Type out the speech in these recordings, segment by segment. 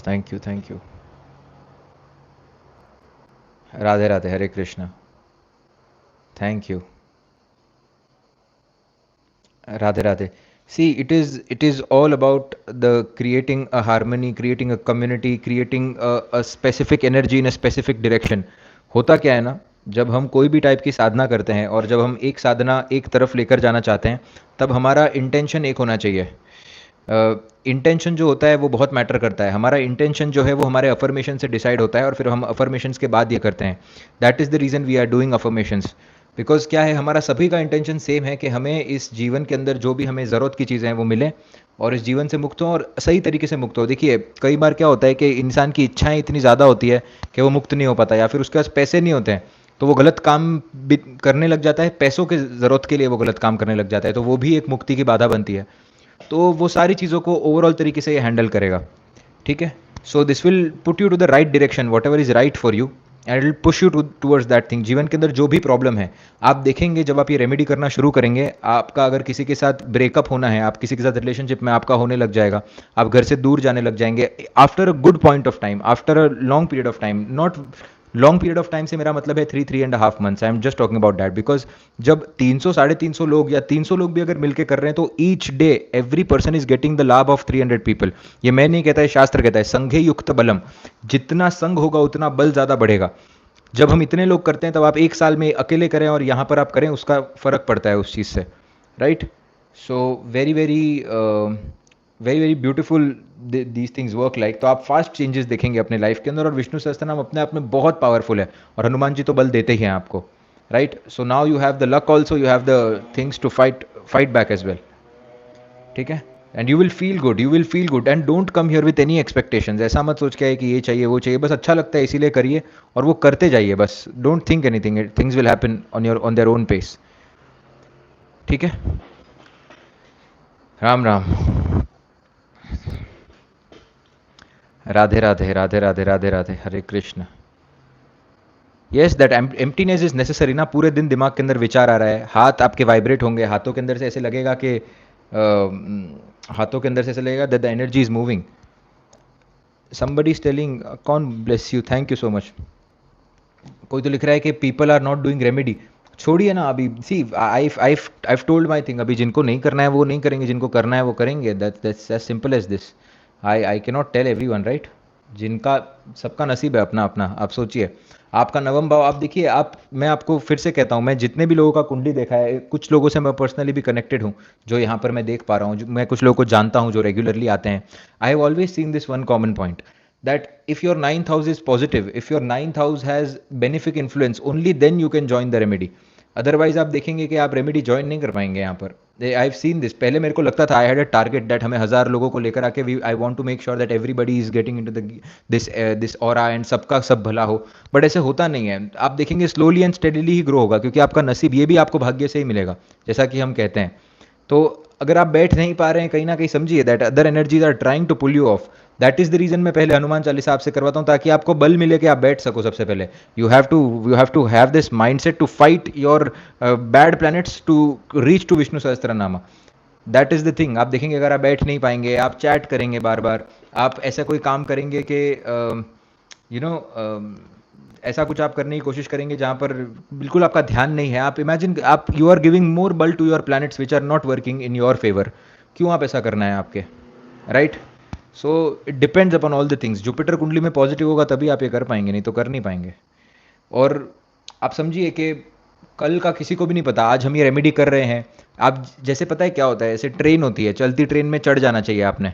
Thank you, thank you. Radhe Radhe, Hare Krishna. Thank you. Radhe Radhe. See, it is all about the creating a harmony, creating a community, creating a specific energy in a specific direction. होता क्या है ना, जब हम कोई भी type की साधना करते हैं और जब हम एक साधना एक तरफ लेकर जाना चाहते हैं, तब हमारा इंटेंशन एक होना चाहिए। इंटेंशन जो होता है वो बहुत मैटर करता है। हमारा इंटेंशन जो है वो हमारे अफर्मेशन से डिसाइड होता है और फिर हम अफर्मेशंस के बाद ये करते हैं। That is the reason we are doing affirmations. Because क्या है, हमारा सभी का इंटेंशन सेम है कि हमें इस जीवन के अंदर जो भी हमें ज़रूरत की चीज़ें हैं वो मिले और इस जीवन से मुक्त हो और सही तरीके से मुक्त हो। देखिए, कई बार क्या होता है कि इंसान की इच्छाएं इतनी ज़्यादा होती है कि वो मुक्त नहीं हो पाता, या फिर उसके पास पैसे नहीं होते हैं तो वो गलत काम भी करने लग जाता है, पैसों के ज़रूरत के लिए वो गलत काम करने लग जाता है, तो वो भी एक मुक्ति की बाधा बनती है। तो वो सारी चीज़ों को ओवरऑल तरीके से ये हैंडल करेगा। ठीक है। So this will put you to the right direction, whatever is right for you, and it will push you towards that thing. जीवन के अंदर जो भी प्रॉब्लम है, आप देखेंगे जब आप ये रेमेडी करना शुरू करेंगे, आपका अगर किसी के साथ ब्रेकअप होना है, आप किसी के साथ रिलेशनशिप में आपका होने लग जाएगा, आप घर से दूर जाने लग जाएंगे after a good point of time, after a long period of time. Not long period of time से मेरा मतलब है 3.5 months. I am just talking about that, because जब 300 350 लोग या 300 लोग भी अगर मिलकर कर रहे हैं तो each day every person is getting the लाभ ऑफ 300 पीपल। ये मैं नहीं कहता है, शास्त्र कहता है, संघे युक्त बलम। जितना संघ होगा उतना बल ज़्यादा बढ़ेगा। जब हम इतने लोग करते हैं तब आप एक साल में अकेले करें और यहाँ पर आप करें, उसका फ़र्क पड़ता है उस चीज़ से। Right. So very very very very beautiful these things work like. तो आप फास्ट चेंजेस देखेंगे अपने लाइफ के अंदर, और विष्णु सहस्त्रनाम अपने आप में बहुत पावरफुल है और हनुमान जी तो बल देते ही हैं आपको। Right. So now you have the luck also, you have the things to fight fight back as well. ठीक है। And you will feel good, you will feel good, and don't come here with any expectations. ऐसा मत सोच के आए कि ये चाहिए वो चाहिए, बस अच्छा लगता है इसीलिए करिए और वो करते जाइए बस। Don't think anything, things will happen on their own pace. ठीक है। Ram Ram. Radhe Radhe, Radhe Radhe, Radhe Radhe, Hare Krishna. Yes, that emptiness is necessary ना। पूरे दिन दिमाग के अंदर विचार आ रहा है, हाथ आपके वाइब्रेट होंगे, हाथों के अंदर से ऐसे लगेगा कि हाथों के अंदर से ऐसे लगेगा that the energy is moving. Somebody is telling, कौन, bless you, thank you so much. कोई तो लिख रहा है कि people are not doing remedy. छोड़िए ना अभी। See, I told my thing. अभी जिनको नहीं करना है वो नहीं करेंगे, जिनको करना है वो करेंगे। That's as simple as this. I can not tell every one, right. जिनका, सबका नसीब है अपना अपना। आप सोचिए, आपका नवम भाव, आप देखिए, आप, मैं आपको फिर से कहता हूँ, मैं जितने भी लोगों का कुंडली देखा है, कुछ लोगों से मैं पर्सनली भी कनेक्टेड हूँ, जो यहाँ पर मैं देख पा रहा हूँ, मैं कुछ लोगों को जानता हूँ जो रेगुलरली आते हैं। I have always seen this one common point, that if your ninth house is positive, if your ninth house has benefic influence, only then you can join the remedy. Otherwise आप देखेंगे कि आप remedy join नहीं कर पाएंगे यहाँ पर। I have seen this. पहले मेरे को लगता था, I had a target that हमें 1,000 लोगों को लेकर आके we I want to make sure that everybody is getting into the this aura and सबका सब भला हो। बट ऐसे होता नहीं है। आप देखेंगे slowly and steadily he grow होगा, क्योंकि आपका नसीब ये भी आपको भाग्य से ही मिलेगा, जैसा कि हम कहते हैं। तो अगर आप बैठ नहीं पा रहे हैं कहीं ना कहीं, समझिए that other energies are trying to pull you off. That is the reason मैं पहले हनुमान चालीसा आपसे करवाता हूँ, ताकि आपको बल मिले कि आप बैठ सको। सबसे पहले you have to have this mindset to fight your bad planets to reach to Vishnu Sahasranama. That is the thing. आप देखेंगे अगर आप बैठ नहीं पाएंगे, आप चैट करेंगे बार बार, आप ऐसा कोई काम करेंगे कि यू नो ऐसा कुछ आप करने की कोशिश करेंगे जहाँ पर बिल्कुल आपका ध्यान नहीं है। आप इमेजिन, आप यू आर गिविंग मोर बल to your planets which are not working in your favour. क्यों आप ऐसा करना है आपके, right. So it depends upon all the things. Jupiter कुंडली में पॉजिटिव होगा तभी आप ये कर पाएंगे, नहीं तो कर नहीं पाएंगे। और आप समझिए कि कल का किसी को भी नहीं पता। आज हम ये रेमेडी कर रहे हैं, आप जैसे, पता है क्या होता है, ऐसे ट्रेन होती है, चलती ट्रेन में चढ़ जाना चाहिए आपने।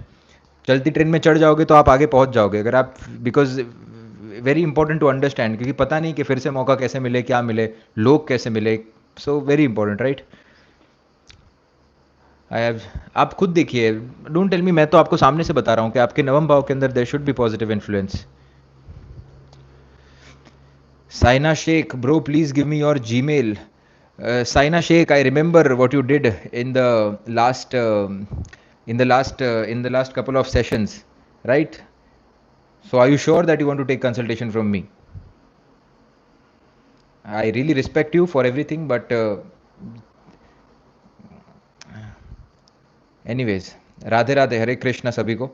चलती ट्रेन में चढ़ जाओगे तो आप आगे पहुंच जाओगे। अगर आप, because very important to understand, क्योंकि पता नहीं कि फिर से मौका कैसे मिले, क्या मिले, लोग कैसे मिले। So very important, right. I have, आप खुद देखिए, डोंट टेल मी, मैं तो आपको सामने से बता रहा हूँ कि आपके नवम भाव के अंदर there should be positive influence. Saina Shaikh, bro please give me your Gmail. Saina Shaikh, I remember what you did in the last in the last couple of sessions, right? So are you sure that you want to take consultation from me? I really respect you for everything, but anyways, Radhe Radhe, Hare Krishna सभी को।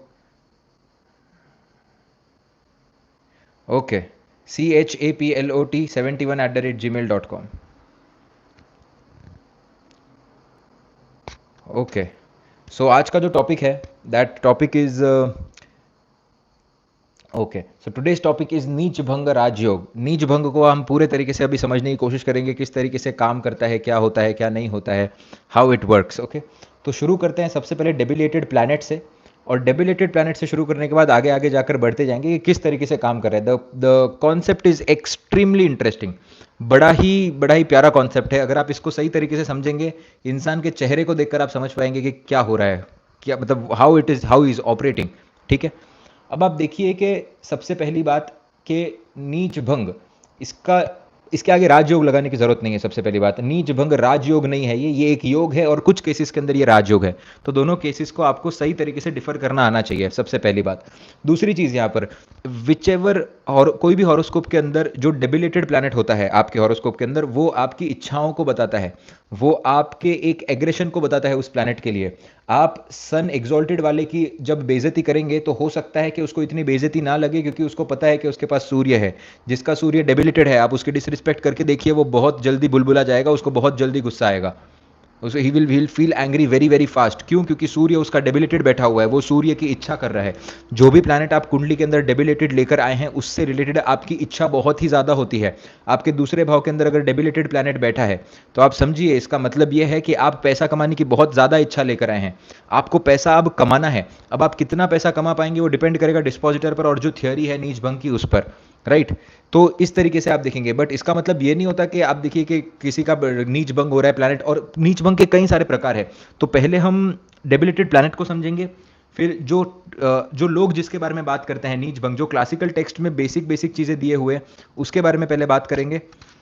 Okay, CHAPLOT71@gmail.com. Okay, सो आज का जो topic है, that topic is okay, so today's topic is नीच भंग राजयोग. नीच भंग को हम पूरे तरीके से अभी समझने की कोशिश करेंगे, किस तरीके से काम करता है, क्या होता है, क्या नहीं होता है, हाउ इट वर्क्स. ओके, तो शुरू करते हैं सबसे पहले डेबिलेटेड प्लैनेट से. और डेबिलेटेड प्लैनेट से शुरू करने के बाद आगे आगे जाकर बढ़ते जाएंगे कि किस तरीके से काम कर रहा है. The concept is extremely interesting. बड़ा ही प्यारा कॉन्सेप्ट है. अगर आप इसको सही तरीके से समझेंगे, इंसान के चेहरे को देखकर आप समझ पाएंगे कि क्या हो रहा है, क्या मतलब हाउ इज ऑपरेटिंग. ठीक है, अब आप देखिए कि सबसे पहली बात कि नीच भंग, इसका इसके आगे राजयोग लगाने की जरूरत नहीं है. सबसे पहली बात, नीच भंग राजयोग नहीं है, ये एक योग है और कुछ केसेस के अंदर ये राजयोग है. तो दोनों केसेस को आपको सही तरीके से डिफर करना आना चाहिए, सबसे पहली बात. दूसरी चीज यहां पर, विच एवर और कोई भी हॉरोस्कोप के अंदर जो डेबिलेटेड प्लैनेट होता है आपके हॉरोस्कोप के अंदर, वो आपकी इच्छाओं को बताता है, वो आपके एक एग्रेशन को बताता है उस प्लैनेट के लिए. आप सन एग्जॉल्टेड वाले की जब बेइज्जती करेंगे तो हो सकता है कि उसको इतनी बेइज्जती ना लगे, क्योंकि उसको पता है कि उसके पास सूर्य है. जिसका सूर्य डेबिलिटेड है, आप उसकी डिसरिस्पेक्ट करके देखिए, वो बहुत जल्दी बुलबुला जाएगा, उसको बहुत जल्दी गुस्सा आएगा, उसे he will feel angry very very fast. क्यों? क्योंकि सूर्य उसका डेबिलेटेड बैठा हुआ है, वो सूर्य की इच्छा कर रहा है. जो भी प्लैनेट आप कुंडली के अंदर डेबिलेटेड लेकर आए हैं, उससे रिलेटेड आपकी इच्छा बहुत ही ज़्यादा होती है. आपके दूसरे भाव के अंदर अगर डेबिलेटेड प्लैनेट बैठा है, तो आप समझिए इसका मतलब यह है कि आप पैसा कमाने की बहुत ज़्यादा इच्छा लेकर आए हैं. आपको पैसा अब कमाना है. अब आप कितना पैसा कमा पाएंगे वो डिपेंड करेगा डिस्पोजिटर पर और जो थियोरी है नीच भंग की उस पर, राइट. तो इस तरीके से आप देखेंगे, बट इसका मतलब ये नहीं होता कि आप देखिए कि किसी का नीच भंग हो रहा है प्लैनेट, और नीच भंग के कई सारे प्रकार है. तो पहले हम डेबिलिटेड प्लैनेट को समझेंगे, फिर जो लोग जिसके बारे में बात करते हैं नीच भंग, जो क्लासिकल टेक्स्ट में बेसिक बेसिक चीज़ें दिए हुए हैं, उसके बारे में पहले बात करेंगे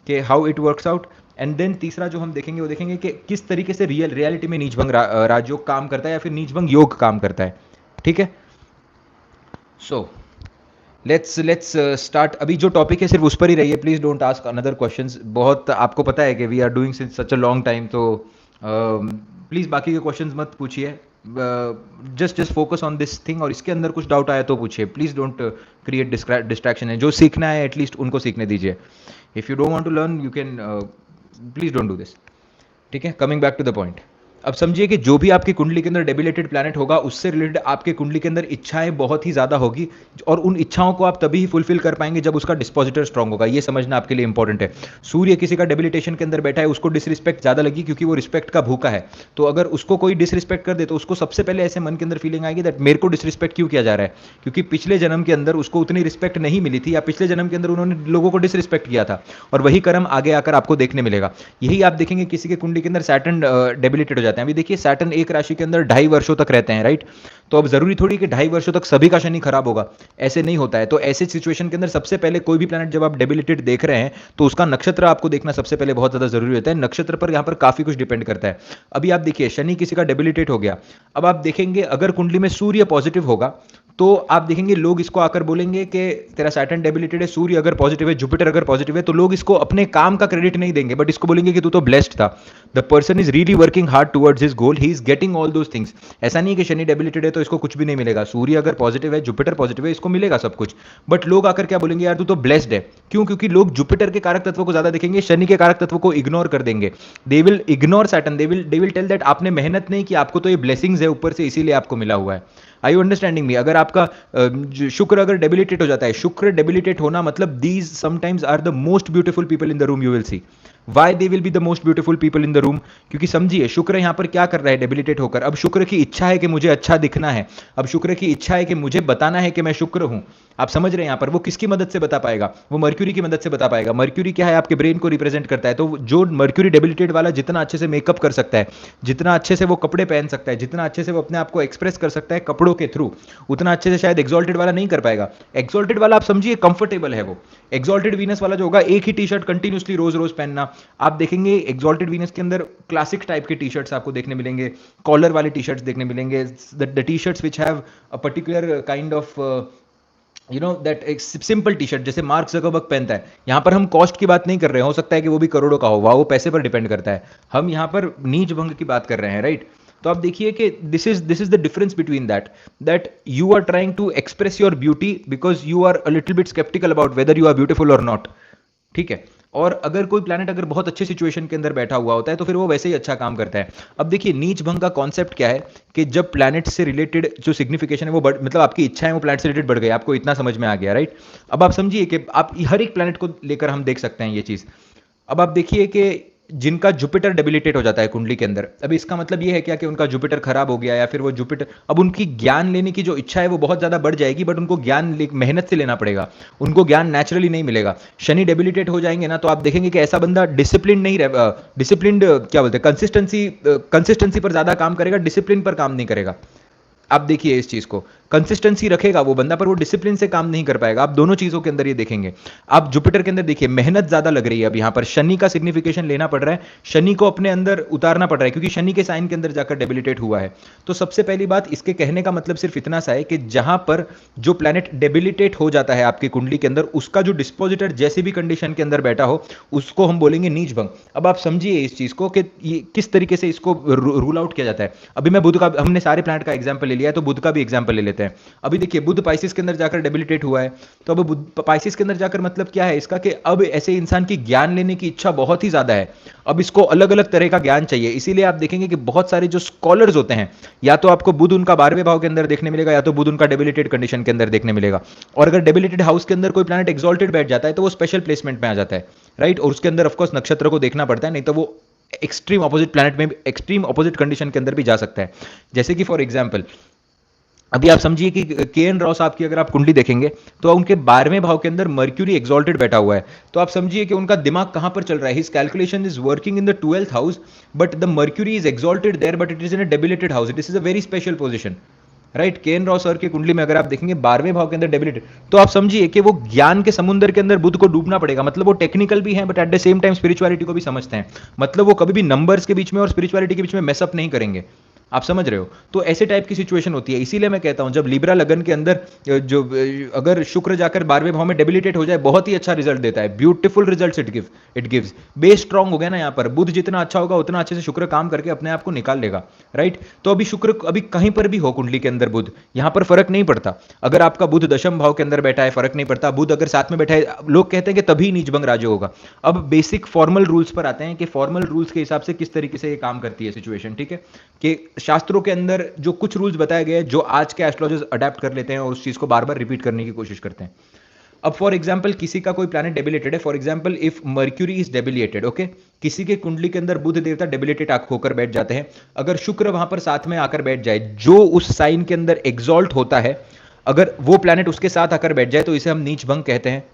कि how it works out. And then तीसरा जो हम देखेंगे वो देखेंगे कि किस तरीके से रियलिटी में नीच भंग राजयोग काम करता है या फिर नीच भंग योग काम करता है. ठीक है, सो लेट्स स्टार्ट. अभी जो टॉपिक है सिर्फ उस पर ही रहिए, please don't ask another questions. बहुत आपको पता है कि we are doing since such a long time, तो प्लीज बाकी के क्वेश्चंस मत पूछिए. Just focus on this thing, और इसके अंदर कुछ डाउट आया तो पूछिए. Please don't create distraction. है जो सीखना है एटलीस्ट उनको सीखने दीजिए. If you don't want to learn you can, please don't do this. ठीक है, coming back to the point. अब समझिए कि जो भी आपकी कुंडली के अंदर डेबिलेटेड प्लैनेट होगा, उससे रिलेटेड आपके कुंडली के अंदर इच्छाएं बहुत ही ज्यादा होगी, और उन इच्छाओं को आप तभी ही फुलफिल कर पाएंगे जब उसका डिस्पोजिटर स्ट्रांग होगा. ये समझना आपके लिए इंपॉर्टेंट है. सूर्य किसी का डेबिलिटेशन के अंदर बैठा है, उसको डिसरिस्पेक्ट ज्यादा लगी क्योंकि वो रिस्पेक्ट का भूखा है. तो अगर उसको कोई डिसरिस्पेक्ट कर दे तो उसको सबसे पहले ऐसे मन के अंदर फीलिंग आएगी दैट मेरे को डिसरिस्पेक्ट क्यों किया जा रहा है, क्योंकि पिछले जन्म के अंदर उसको उतनी रिस्पेक्ट नहीं मिली थी, या पिछले जन्म के अंदर उन्होंने लोगों को डिसरिस्पेक्ट किया था, और वही कर्म आगे आकर आपको देखने मिलेगा. यही आप देखेंगे किसी के कुंडली के अंदर सैटर्न डेबिलिटेड हो जाते हैं. अभी देखिए सैटर्न एक राशि के अंदर 2.5 वर्षों तक रहते हैं, राइट. तो अब जरूरी थोड़ी कि 2.5 वर्षों तक सभी का शनि खराब होगा, ऐसे नहीं होता है. तो ऐसे सिचुएशन के अंदर सबसे पहले कोई भी प्लैनेट जब आप डेबिलिटेड देख रहे हैं, तो उसका नक्षत्र आपको देखना सबसे पहले बहुत ज्यादा जरूरी होता है. नक्षत्र पर यहां पर काफी कुछ डिपेंड करता है. अभी आप देखिए शनि किसी का डेबिलिटेट हो गया. अब आप देखेंगे अगर कुंडली में सूर्य पॉजिटिव होगा, तो आप देखेंगे लोग इसको आकर बोलेंगे कि तेरा सैटर्न डेबिलिटेड है, सूर्य अगर पॉजिटिव है, जुपिटर अगर पॉजिटिव है, तो लोग इसको अपने काम का क्रेडिट नहीं देंगे, बट इसको बोलेंगे कि तू तो ब्लेस्ड था. The person is really working hard towards his goal, he is getting all those things. ऐसा नहीं है कि शनि डेबिलिटेड है तो इसको कुछ भी नहीं मिलेगा. सूर्य अगर पॉजिटिव है, जुपिटर पॉजिटिव है, इसको मिलेगा सब कुछ. बट लोग आकर क्या बोलेंगे, यार तू तो ब्लेस्ड है. क्यों? क्योंकि लोग जुपिटर के कारक तत्व को ज्यादा देखेंगे, शनि के कारक तत्व को इग्नोर कर देंगे. They will ignore Saturn, they will tell that आपने मेहनत नहीं की, आपको तो ये ब्लेसिंग्स है ऊपर से, इसीलिए आपको मिला हुआ है. आई यू अंडरस्टैंडिंग मी? अगर आपका शुक्र अगर डेबिलिटेट हो जाता है, शुक्र डेबिलिटेट होना मतलब these sometimes are the most beautiful people in the room. You will see why they will be the most beautiful people in the room. क्योंकि समझिए शुक्र यहां पर क्या कर रहा है डेबिलिटेट होकर. अब शुक्र की इच्छा है कि मुझे अच्छा दिखना है, अब शुक्र की इच्छा है कि मुझे बताना है कि मैं शुक्र हूं. आप समझ रहे हैं? यहां पर वो किसकी मदद से बता पाएगा? वो मर्क्यूरी की मदद से बता पाएगा. मर्क्यूरी क्या है? आपके ब्रेन को रिप्रेजेंट करता है. तो जो मर्क्यूरी डेबिलिटेट वाला जितना अच्छे से मेकअप कर सकता है, जितना अच्छे से वो कपड़े पहन सकता है, जितना अच्छे से वो अपने आप को एक्सप्रेस कर सकता है कपड़ों के थ्रू, उतना अच्छे से शायद एक्सॉल्टेड वाला नहीं कर पाएगा. एक्सॉल्टेड वाला आप समझिए कंफर्टेबल है वो. एक्सॉल्टेड वीनस वाला जो होगा, एक ही टी शर्ट कंटिन्यूसली रोज रोज पहनना. आप देखेंगे एक्सॉल्टेड वीनस के अंदर क्लासिक टाइप के टी शर्ट्स आपको देखने मिलेंगे, कॉलर वाले टी शर्ट्स देखने मिलेंगे, the T shirts which have a particular kind of you know that एक सिंपल टी शर्ट जैसे मार्क जकरबर्ग पहनता है. यहां पर हम कॉस्ट की बात नहीं कर रहे हैं, हो सकता है कि वो भी करोड़ों का हो, वो पैसे पर डिपेंड करता है. हम यहां पर नीच भंग की बात कर रहे हैं, राइट. तो आप देखिए कि this is the difference between that you are trying to express your beauty because you are a little bit sceptical about whether you are beautiful और नॉट। ठीक है। और अगर कोई प्लैनेट अगर बहुत अच्छे सिचुएशन के अंदर बैठा हुआ होता है तो फिर वो वैसे ही अच्छा काम करता है। अब देखिए नीच भंग का कॉन्सेप्ट क्या है कि जब प्लैनेट से रिलेटेड जो सिग्निफिकेशन है वो मतलब आपकी इच्छा है वो प्लैनेट से रिलेटेड बढ़ गई, आपको इतना समझ में आ गया, राइट। अब आप समझिए कि आप हर एक प्लैनेट को लेकर हम देख सकते हैं ये चीज। अब आप देखिए कि जिनका जुपिटर डेबिलिटेट हो जाता है कुंडली के अंदर, अभी इसका मतलब ये है क्या कि उनका जुपिटर खराब हो गया या फिर वो जुपिटर, अब उनकी ज्ञान लेने की जो इच्छा है वो बहुत ज्यादा बढ़ जाएगी, बट उनको ज्ञान मेहनत से लेना पड़ेगा, उनको ज्ञान नेचुरली नहीं मिलेगा। शनि डेबिलिटेट हो जाएंगे ना तो आप देखेंगे कि ऐसा बंदा डिसिप्लिन नहीं रह डिसिप्लिन क्या बोलते हैं, कंसिस्टेंसी पर ज्यादा काम करेगा, डिसिप्लिन पर काम नहीं करेगा। आप देखिए इस चीज को, कंसिस्टेंसी रखेगा वो बंदा पर वो डिसिप्लिन से काम नहीं कर पाएगा। आप दोनों चीजों के अंदर ये देखेंगे। आप जुपिटर के अंदर देखिए मेहनत ज्यादा लग रही है, अब यहां पर शनि का सिग्निफिकेशन लेना पड़ रहा है, शनि को अपने अंदर उतारना पड़ रहा है क्योंकि शनि के साइन के अंदर जाकर डेबिलिटेट हुआ है। तो सबसे पहली बात इसके कहने का मतलब सिर्फ इतना सा है कि जहां पर जो प्लैनेट डेबिलिटेट हो जाता है आपकी कुंडली के अंदर, उसका जो डिस्पोजिटर जैसे भी कंडीशन के अंदर बैठा हो उसको हम बोलेंगे नीच भंग। अब आप समझिए इस चीज को कि ये किस तरीके से इसको रूल आउट किया जाता है। अभी मैं बुध का, हमने सारे प्लैनेट का एग्जांपल ले लिया है तो बुध का भी एग्जांपल ले लेते हैं। अभी देखिए बुध पाइसिस के अंदर जाकर डेबिलिटेट हुआ है, तो अब पाइसिस के अंदर जाकर मतलब क्या है इसका कि अब ऐसे इंसान की ज्ञान लेने की इच्छा बहुत ही ज्यादा है, अब इसको अलग अलग तरह का ज्ञान चाहिए। इसीलिए आप देखेंगे कि बहुत सारे जो स्कॉलर्स होते हैं, या तो आपको बुध उनका 12वें भाव के अंदर देखने मिलेगा या तो बुध उनका डेबिलिटेड कंडीशन के अंदर देखने मिलेगा। और अगर डेबिलिटेड हाउस के अंदर कोई प्लैनेट एक्सॉल्टेड बैठ जाता है तो वो स्पेशल प्लेसमेंट में आ जाता है, राइट। और उसके अंदर ऑफकोर्स नक्षत्र को देखना पड़ता है, नहीं तो वो एक्सट्रीम ऑपोजिट प्लैनेट में, एक्सट्रीम ऑपोजिट कंडीशन के अंदर भी जा सकता है। जैसे कि फॉर एग्जांपल अभी आप समझिए कि के एन रॉस आपकी अगर आप कुंडली देखेंगे तो उनके 12वें भाव के अंदर मर्क्यूरी एक्सॉल्टेड बैठा हुआ है, तो आप समझिए कि उनका दिमाग कहां पर चल रहा है, his calculation is working in the 12th house, but the Mercury is exalted there, but it is in a debilitated house, it is a very special position, right. K N Rao sir की कुंडली में अगर आप देखेंगे 12वें भाव के अंदर debilitated, तो आप समझिए कि वो ज्ञान के समुद्र के अंदर बुध को डूबना पड़ेगा, मतलब वो टेक्निकल भी है but at the same time spirituality को भी समझते हैं, मतलब वो कभी भी नंबर्स के बीच में और स्पिरिचुअलिटी के बीच में मेसअप नहीं करेंगे। आप समझ रहे हो, तो ऐसे टाइप की सिचुएशन होती है। इसीलिए मैं कहता हूं जब लिब्रा लगन के अंदर जो अगर शुक्र जाकर 12वें भाव में डेबिलिटेट हो जाए बहुत ही अच्छा रिजल्ट देता है, beautiful result it gives. Base strong हो गया ना, यहाँ पर बुध जितना अच्छा होगा उतना अच्छे से शुक्र काम करके अपने आप को निकाल लेगा, राइट। तो अभी शुक्र अभी कहीं पर भी हो कुंडली के अंदर बुध, यहां पर फर्क नहीं पड़ता। अगर आपका बुध दशम भाव के अंदर बैठा है फर्क नहीं पड़ता, बुध अगर साथ में बैठा है लोग कहते हैं कि तभी नीचभंग राज होगा। अब बेसिक फॉर्मल रूल्स पर आते हैं कि फॉर्मल रूल्स के हिसाब से किस तरीके से ये काम करती है सिचुएशन, ठीक है। कि शास्त्रों के अंदर जो कुछ रूल्स बताए गए जो आज के एस्ट्रोलॉजर्स अडेप्ट कर लेते हैं और उस चीज को बार बार रिपीट करने की कोशिश करते हैं। अब फॉर एग्जांपल किसी का कोई प्लैनेट डेबिलेटेड है, for example if Mercury is debilitated, okay, किसी के कुंडली के अंदर बुध देवता डेबिलेटेड होकर बैठ जाते हैं, अगर शुक्र वहां पर साथ में आकर बैठ जाए जो उस साइन के अंदर एग्जॉल्ट होता है, अगर वो प्लैनेट उसके साथ आकर बैठ जाए तो इसे हम नीच भंग कहते हैं।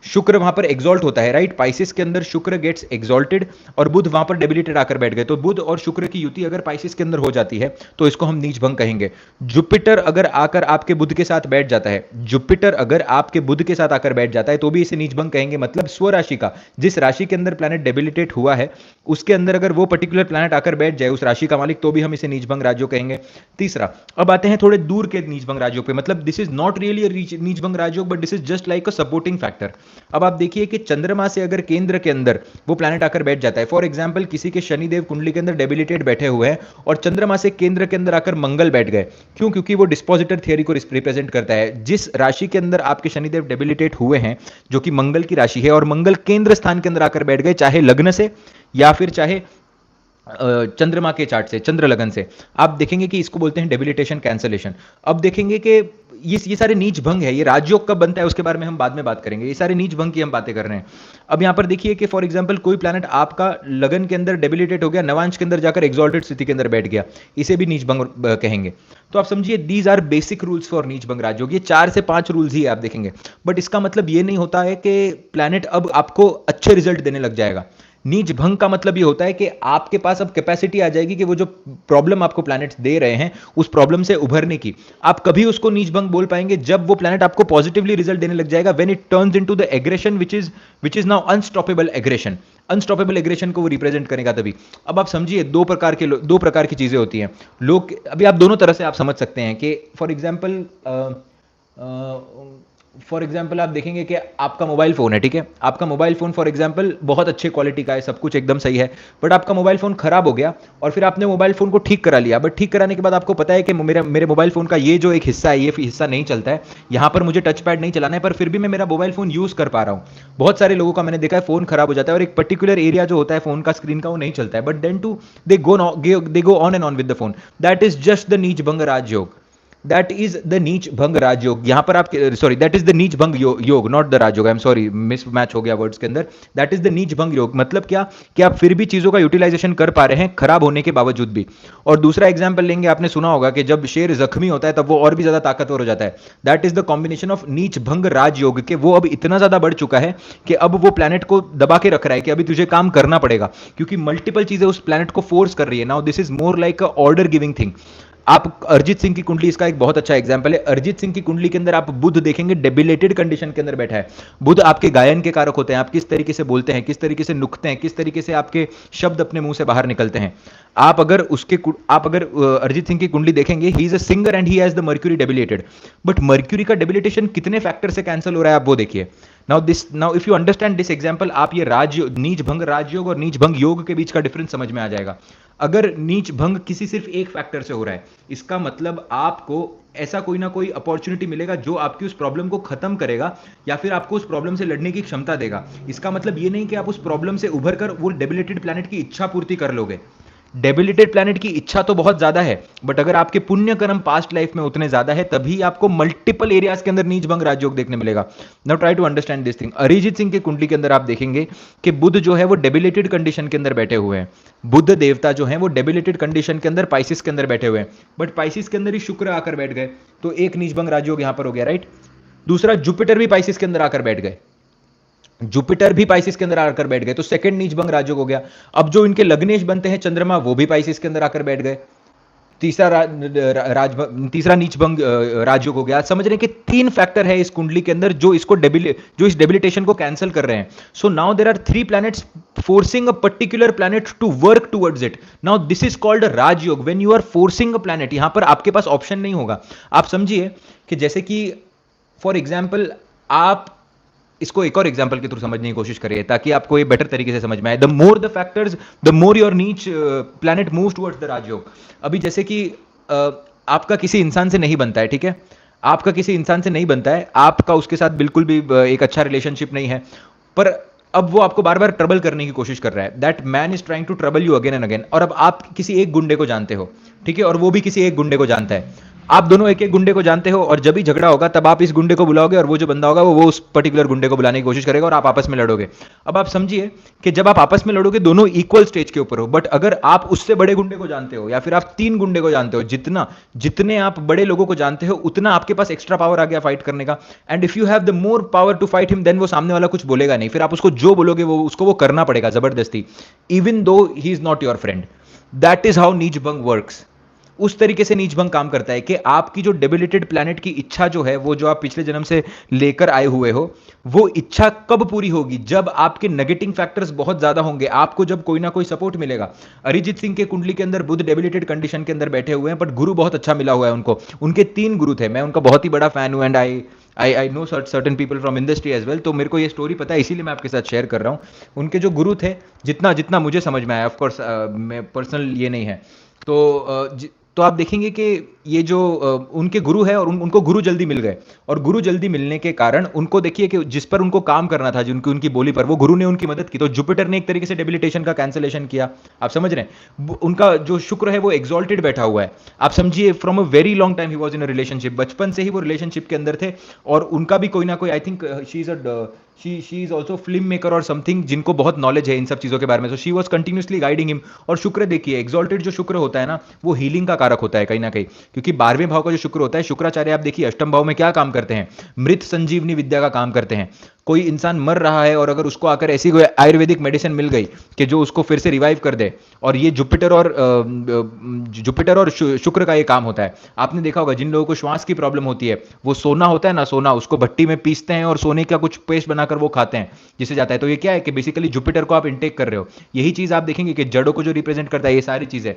शुक्र वहां पर एग्जॉल्ट होता है, राइट, पाइसिस के अंदर शुक्र गेट्स एग्जॉल्टेड और बुध वहां पर डेबिलिटेड आकर बैठ गए, तो बुध और शुक्र की युति अगर पाइसिस के अंदर हो जाती है तो इसको हम नीच भंग कहेंगे। जुपिटर अगर आकर आपके बुध के साथ बैठ जाता है, जुपिटर अगर आपके बुध के साथ आकर बैठ जाता है तो भी इसे नीच भंग कहेंगे, मतलब स्वराशि का, जिस राशि के अंदर प्लैनेट डेबिलिटेट हुआ है उसके अंदर अगर वो पर्टिकुलर प्लैनेट आकर बैठ जाए उस राशि का मालिक, तो भी हम इसे नीच भंग राजयोग कहेंगे। तीसरा, अब आते हैं थोड़े दूर के नीच भंग राजयोग पे, मतलब this is not really neech bhang rajyoga but this is just like a supporting factor. अब आप देखिए कि चंद्रमा से अगर केंद्र के अंदर वो प्लैनेट आकर बैठ जाता है, फॉर एग्जांपल किसी के शनिदेव कुंडली के अंदर डेबिलिटेड बैठे हुए हैं और चंद्रमा से केंद्र के अंदर आकर मंगल बैठ गए, क्यों, क्योंकि वो डिस्पोजिटर थियरी को रिप्रेजेंट करता है। जिस राशि के अंदर आपके शनिदेव डेबिलिटेट हुए हैं जो कि मंगल की राशि है और मंगल केंद्र स्थान के अंदर आकर बैठ गए, चाहे लग्न से या फिर चाहे चंद्रमा के चार्ट से, चंद्र लगन से, आप देखेंगे कि इसको बोलते हैं डेबिलिटेशन कैंसलेशन। अब देखेंगे कि ये सारे नीच भंग है, ये राजयोग कब बनता है उसके बारे में हम बाद में बात करेंगे, ये सारे नीच भंग की हम बातें कर रहे हैं। अब यहां पर देखिए कि फॉर एग्जांपल कोई प्लैनेट आपका लगन के अंदर डेबिलिटेट हो गया, नवांश के अंदर जाकर एक्सॉल्टेड स्थिति के अंदर बैठ गया, इसे भी नीच भंग कहेंगे। तो आप समझिए these are basic rules for neech bhang राजयोग, ये 4 से 5 रूल्स ही आप देखेंगे, बट इसका मतलब ये नहीं होता है कि प्लैनेट अब आपको अच्छे रिजल्ट देने लग जाएगा। नीच भंग का मतलब ये होता है कि आपके पास अब कैपेसिटी आ जाएगी कि वो जो प्रॉब्लम आपको प्लैनेट्स दे रहे हैं उस प्रॉब्लम से उभरने की, आप कभी उसको नीच भंग बोल पाएंगे जब वो प्लैनेट आपको पॉजिटिवली रिजल्ट देने लग जाएगा, when it turns into the aggression which is now unstoppable aggression, unstoppable aggression को वो रिप्रेजेंट करेगा तभी। अब आप समझिए दो प्रकार की चीजें होती हैं, लोग अभी आप दोनों तरह से आप समझ सकते हैं कि फॉर एग्जाम्पल आप देखेंगे कि आपका मोबाइल फ़ोन है, ठीक है? आपका मोबाइल फ़ोन फॉर एग्जाम्पल बहुत अच्छे क्वालिटी का है, सब कुछ एकदम सही है, बट आपका मोबाइल फ़ोन खराब हो गया और फिर आपने मोबाइल फ़ोन को ठीक करा लिया, बट ठीक कराने के बाद आपको पता है कि मेरे मोबाइल फ़ोन का ये जो एक हिस्सा है, ये हिस्सा नहीं चलता है, यहाँ पर मुझे टच पैड नहीं चलाना है, पर फिर भी मैं मेरा मोबाइल फ़ोन यूज़ कर पा रहा हूँ। बहुत सारे लोगों का मैंने देखा है फ़ोन खराब हो जाता है और एक पर्टिकुलर एरिया जो होता है फ़ोन का स्क्रीन का वो नहीं चलता है, but then to they go on and on with the phone. That is just the neech bhang Rajyoga. That is the neech bhang राजयोग। यहां पर आप sorry, that is the neech bhang yog, not the rajyog. I am sorry, mismatch हो गया वर्ड्स के अंदर। That is the neech bhang योग। मतलब क्या कि आप फिर भी चीजों का यूटिलाइजेशन कर पा रहे हैं खराब होने के बावजूद भी। और दूसरा एग्जाम्पल लेंगे, आपने सुना होगा कि जब शेर जख्मी होता है तब वो और भी ज्यादा ताकतवर हो जाता है। That is the combination of नीच भंग राजयोग के वो अब इतना ज्यादा बढ़ चुका है कि अब वो प्लैनेट को दबा के रख रहा है कि अभी तुझे काम करना पड़ेगा, क्योंकि मल्टीपल चीजें उस प्लैनेट को फोर्स कर रही है। Now this is more like a order giving thing. आप अरिजीत सिंह की कुंडली इसका एक बहुत अच्छा एग्जांपल है। अरिजीत सिंह की कुंडली के अंदर आप बुध देखेंगे डेबिलेटेड कंडीशन के अंदर बैठा है। बुध आपके गायन के कारक होते हैं, आप किस तरीके से बोलते हैं, किस तरीके से नुकते हैं, किस तरीके से आपके शब्द अपने मुंह से बाहर निकलते हैं। आप अगर अरिजीत सिंह की कुंडली देखेंगे, he is a singer and he has the Mercury debilitated. But Mercury का डेबिलेटेशन कितने फैक्टर से कैंसिल हो रहा है आप वो देखिए। Now if you understand this example, आप ये नीच भंग राजयोग और नीच भंग योग के बीच का डिफरेंस समझ में आ जाएगा। अगर नीच भंग किसी सिर्फ एक फैक्टर से हो रहा है, इसका मतलब आपको ऐसा कोई ना कोई अपॉर्चुनिटी मिलेगा जो आपकी उस प्रॉब्लम को खत्म करेगा या फिर आपको उस प्रॉब्लम से लड़ने की क्षमता देगा। इसका मतलब ये नहीं कि आप उस प्रॉब्लम से उभर कर वो डेबिलिटेड प्लैनेट की इच्छा पूर्ति कर लोगे। डेबिलिटेड प्लैनेट की इच्छा तो बहुत ज्यादा है, बट अगर आपके पुण्य कर्म पास्ट लाइफ में उतने ज्यादा है तभी आपको मल्टीपल एरियाज के अंदर नीच भंग राजयोग देखने मिलेगा। Now try to understand this thing. Arijit Singh की कुंडली के अंदर आप देखेंगे कि बुध जो है वो डेबिलिटेड कंडीशन के अंदर बैठे हुए हैं। बुध देवता जो है वो डेबिलिटेड कंडीशन के अंदर पाइसिस के अंदर बैठे हुए हैं, बट पाइसिस के अंदर ही शुक्र आकर बैठ गए, तो एक नीच भंग राजयोग यहां पर हो गया, राइट। दूसरा, जुपिटर भी पाइसिस के अंदर आकर बैठ गए, जुपिटर भी पाइसिस के अंदर आकर बैठ गए, तो सेकंड नीच भंग राजयोग हो गया। अब जो इनके लग्नेश बनते हैं चंद्रमा, वो भी पाइसिस के अंदर आकर बैठ गए। तीसरा नीच भंग राजयोग हो गया। समझ रहे हैं कि तीन फैक्टर है इस कुंडली के अंदर जो जो इस डेबिलिटेशन को कैंसिल कर रहे हैं। So now there are three planets forcing a particular planet to work towards it. Now this is called a rajयोग. When you are forcing a planet, यहां पर आपके पास ऑप्शन नहीं होगा। आप समझिए कि जैसे कि फॉर एग्जाम्पल, आप इसको एक और एग्जांपल के थ्रू समझने की कोशिश करिए ताकि आपको ये बेटर तरीके से समझ में आए। The more the factors, the more your neech planet moves towards the rajyoga. अभी जैसे कि आपका किसी इंसान से नहीं बनता है, ठीक है, आपका किसी इंसान से नहीं बनता है, आपका उसके साथ बिल्कुल भी एक अच्छा रिलेशनशिप नहीं है, पर अब वो आपको बार बार ट्रबल करने की कोशिश कर रहा है। That man is trying to trouble you again and again. और अब आप किसी एक गुंडे को जानते हो, ठीक है, और वो भी किसी एक गुंडे को जानता है। आप दोनों एक एक गुंडे को जानते हो और जब भी झगड़ा होगा तब आप इस गुंडे को बुलाओगे और वो जो बंदा होगा वो उस पर्टिकुलर गुंडे को बुलाने की कोशिश करेगा और आप आपस में लड़ोगे। अब आप समझिए कि जब आप आपस में लड़ोगे दोनों इक्वल स्टेज के ऊपर हो, बट अगर आप उससे बड़े गुंडे को जानते हो या फिर आप तीन गुंडे को जानते हो, जितने आप बड़े लोगों को जानते हो उतना आपके पास एक्स्ट्रा पावर आ गया फाइट करने का। And if you have the more power to fight him, then वो सामने वाला कुछ बोलेगा नहीं, फिर आप उसको जो बोलोगे वो उसको वो करना पड़ेगा जबरदस्ती, even though he is not your friend. That is how नीच भंग वर्क्स। उस तरीके से नीच भंग काम करता है कि आपकी जो डेबिलिटेड प्लैनेट की इच्छा जो है, वो जो आप पिछले जन्म से लेकर आए हुए हो, वो इच्छा कब पूरी होगी? जब आपके नेगेटिव फैक्टर्स बहुत ज्यादा होंगे, आपको जब कोई ना कोई सपोर्ट मिलेगा। अरिजीत सिंह के कुंडली के अंदर बुध डेबिलिटेड कंडीशन के अंदर बैठे हुए हैं, बट गुरु बहुत अच्छा मिला हुआ है उनको। उनके तीन गुरु थे, मैं उनका बहुत ही बड़ा फैन हूं and I know certain people from industry as well, तो मेरे को ये स्टोरी पता है, इसीलिए मैं आपके साथ शेयर कर रहा हूं। उनके जो गुरु थे, जितना जितना मुझे समझ में आया, ऑफकोर्स मैं पर्सनल ये नहीं है, तो आप देखेंगे कि ये जो उनके गुरु है और उनको गुरु जल्दी मिल गए, और गुरु जल्दी मिलने के कारण उनको देखिए कि जिस पर उनको काम करना था, जिनकी उनकी बोली पर, वो गुरु ने उनकी मदद की, तो जुपिटर ने एक तरीके से डेबिलिटेशन का कैंसलेशन किया। आप समझ रहे हैं, उनका जो शुक्र है वो एक्सॉल्टेड बैठा हुआ है। आप समझिए from a very long time he was in a relationship, बचपन से ही वो रिलेशनशिप के अंदर थे, और उनका भी कोई ना कोई, I think she is also film maker और समथिंग, जिनको बहुत नॉलेज है इन सब चीजों के बारे में। So she was continuously guiding him. और शुक्र देखिए, एक्सॉल्टेड जो शुक्र होता है ना, वो हीलिंग का कारक होता है कहीं ना कहीं, क्योंकि 12वें भाव का जो शुक्र होता है, शुक्राचार्य आप देखिए अष्टम भाव में क्या काम करते हैं, मृत संजीवनी विद्या का काम करते हैं। कोई इंसान मर रहा है और अगर उसको आकर ऐसी कोई आयुर्वेदिक मेडिसिन मिल गई कि जो उसको फिर से रिवाइव कर दे, और ये जुपिटर और शुक्र का ये काम होता है। आपने देखा होगा जिन लोगों को श्वास की प्रॉब्लम होती है, वो सोना होता है ना, सोना, उसको भट्टी में पीसते हैं और सोने का कुछ पेस्ट बनाकर वो खाते हैं, जिससे जाता है। तो ये क्या है कि बेसिकली जुपिटर को आप इंटेक कर रहे हो। यही चीज आप देखेंगे कि जड़ों को जो रिप्रेजेंट करता है, ये सारी चीजें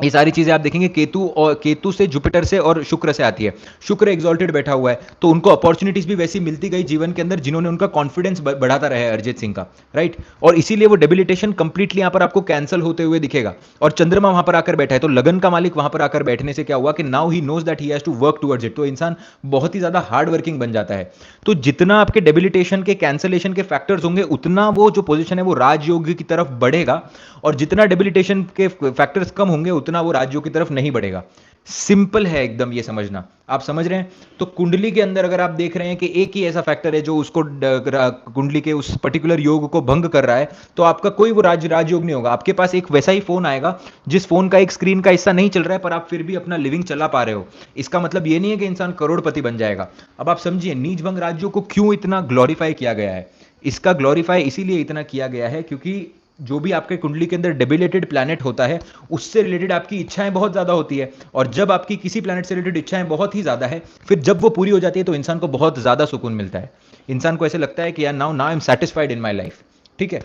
ये सारी चीजें आप देखेंगे केतु और केतु से जुपिटर से और शुक्र से आती है। शुक्र एक्सॉल्टेड बैठा हुआ है तो उनको अपॉर्चुनिटीज भी वैसी मिलती गई जीवन के अंदर जिन्होंने उनका कॉन्फिडेंस बढ़ाता रहा है अरिजीत सिंह का, राइट। और इसीलिए वो डेबिलिटेशन कंप्लीटली यहां पर आपको कैंसिल होते हुए दिखेगा। और चंद्रमा वहां पर आकर बैठा है तो लगन का मालिक वहां पर आकर बैठने से क्या हुआ कि now he knows that he has to work towards it, तो इंसान बहुत ही ज्यादा हार्ड वर्किंग बन जाता है। तो जितना आपके डेबिलिटेशन के कैंसलेशन के फैक्टर्स होंगे उतना वो जो पोजीशन है वो राजयोग की तरफ बढ़ेगा, और जितना डेबिलिटेशन के फैक्टर्स कम होंगे उतना वो राजयोग की तरफ नहीं बढ़ेगा। सिंपल है एकदम ये समझना, आप समझ रहे हैं। तो कुंडली के अंदर अगर आप देख रहे हैं कि एक ही ऐसा फैक्टर है जो उसको कुंडली के उस पर्टिकुलर योग को भंग कर रहा है, तो आपका कोई वो राजयोग नहीं होगा। आपके पास एक वैसा ही फोन आएगा जिस फोन का एक स्क्रीन का हिस्सा नहीं चल रहा है पर आप फिर भी अपना लिविंग चला पा रहे हो। इसका मतलब ये नहीं है कि इंसान करोड़पति बन जाएगा। अब आप समझिए नीच भंग राजयोग को क्यों इतना ग्लोरीफाई किया गया है। इसका ग्लोरीफाई इसीलिए इतना किया गया है क्योंकि जो भी आपके कुंडली के अंदर डेबिलेटेड प्लैनेट होता है उससे रिलेटेड आपकी इच्छाएं बहुत ज्यादा होती है, और जब आपकी किसी प्लैनेट से रिलेटेड इच्छाएं बहुत ही ज्यादा है फिर जब वो पूरी हो जाती है तो इंसान को बहुत ज्यादा सुकून मिलता है। इंसान को ऐसे लगता है कि यार now I am satisfied in my life, ठीक है।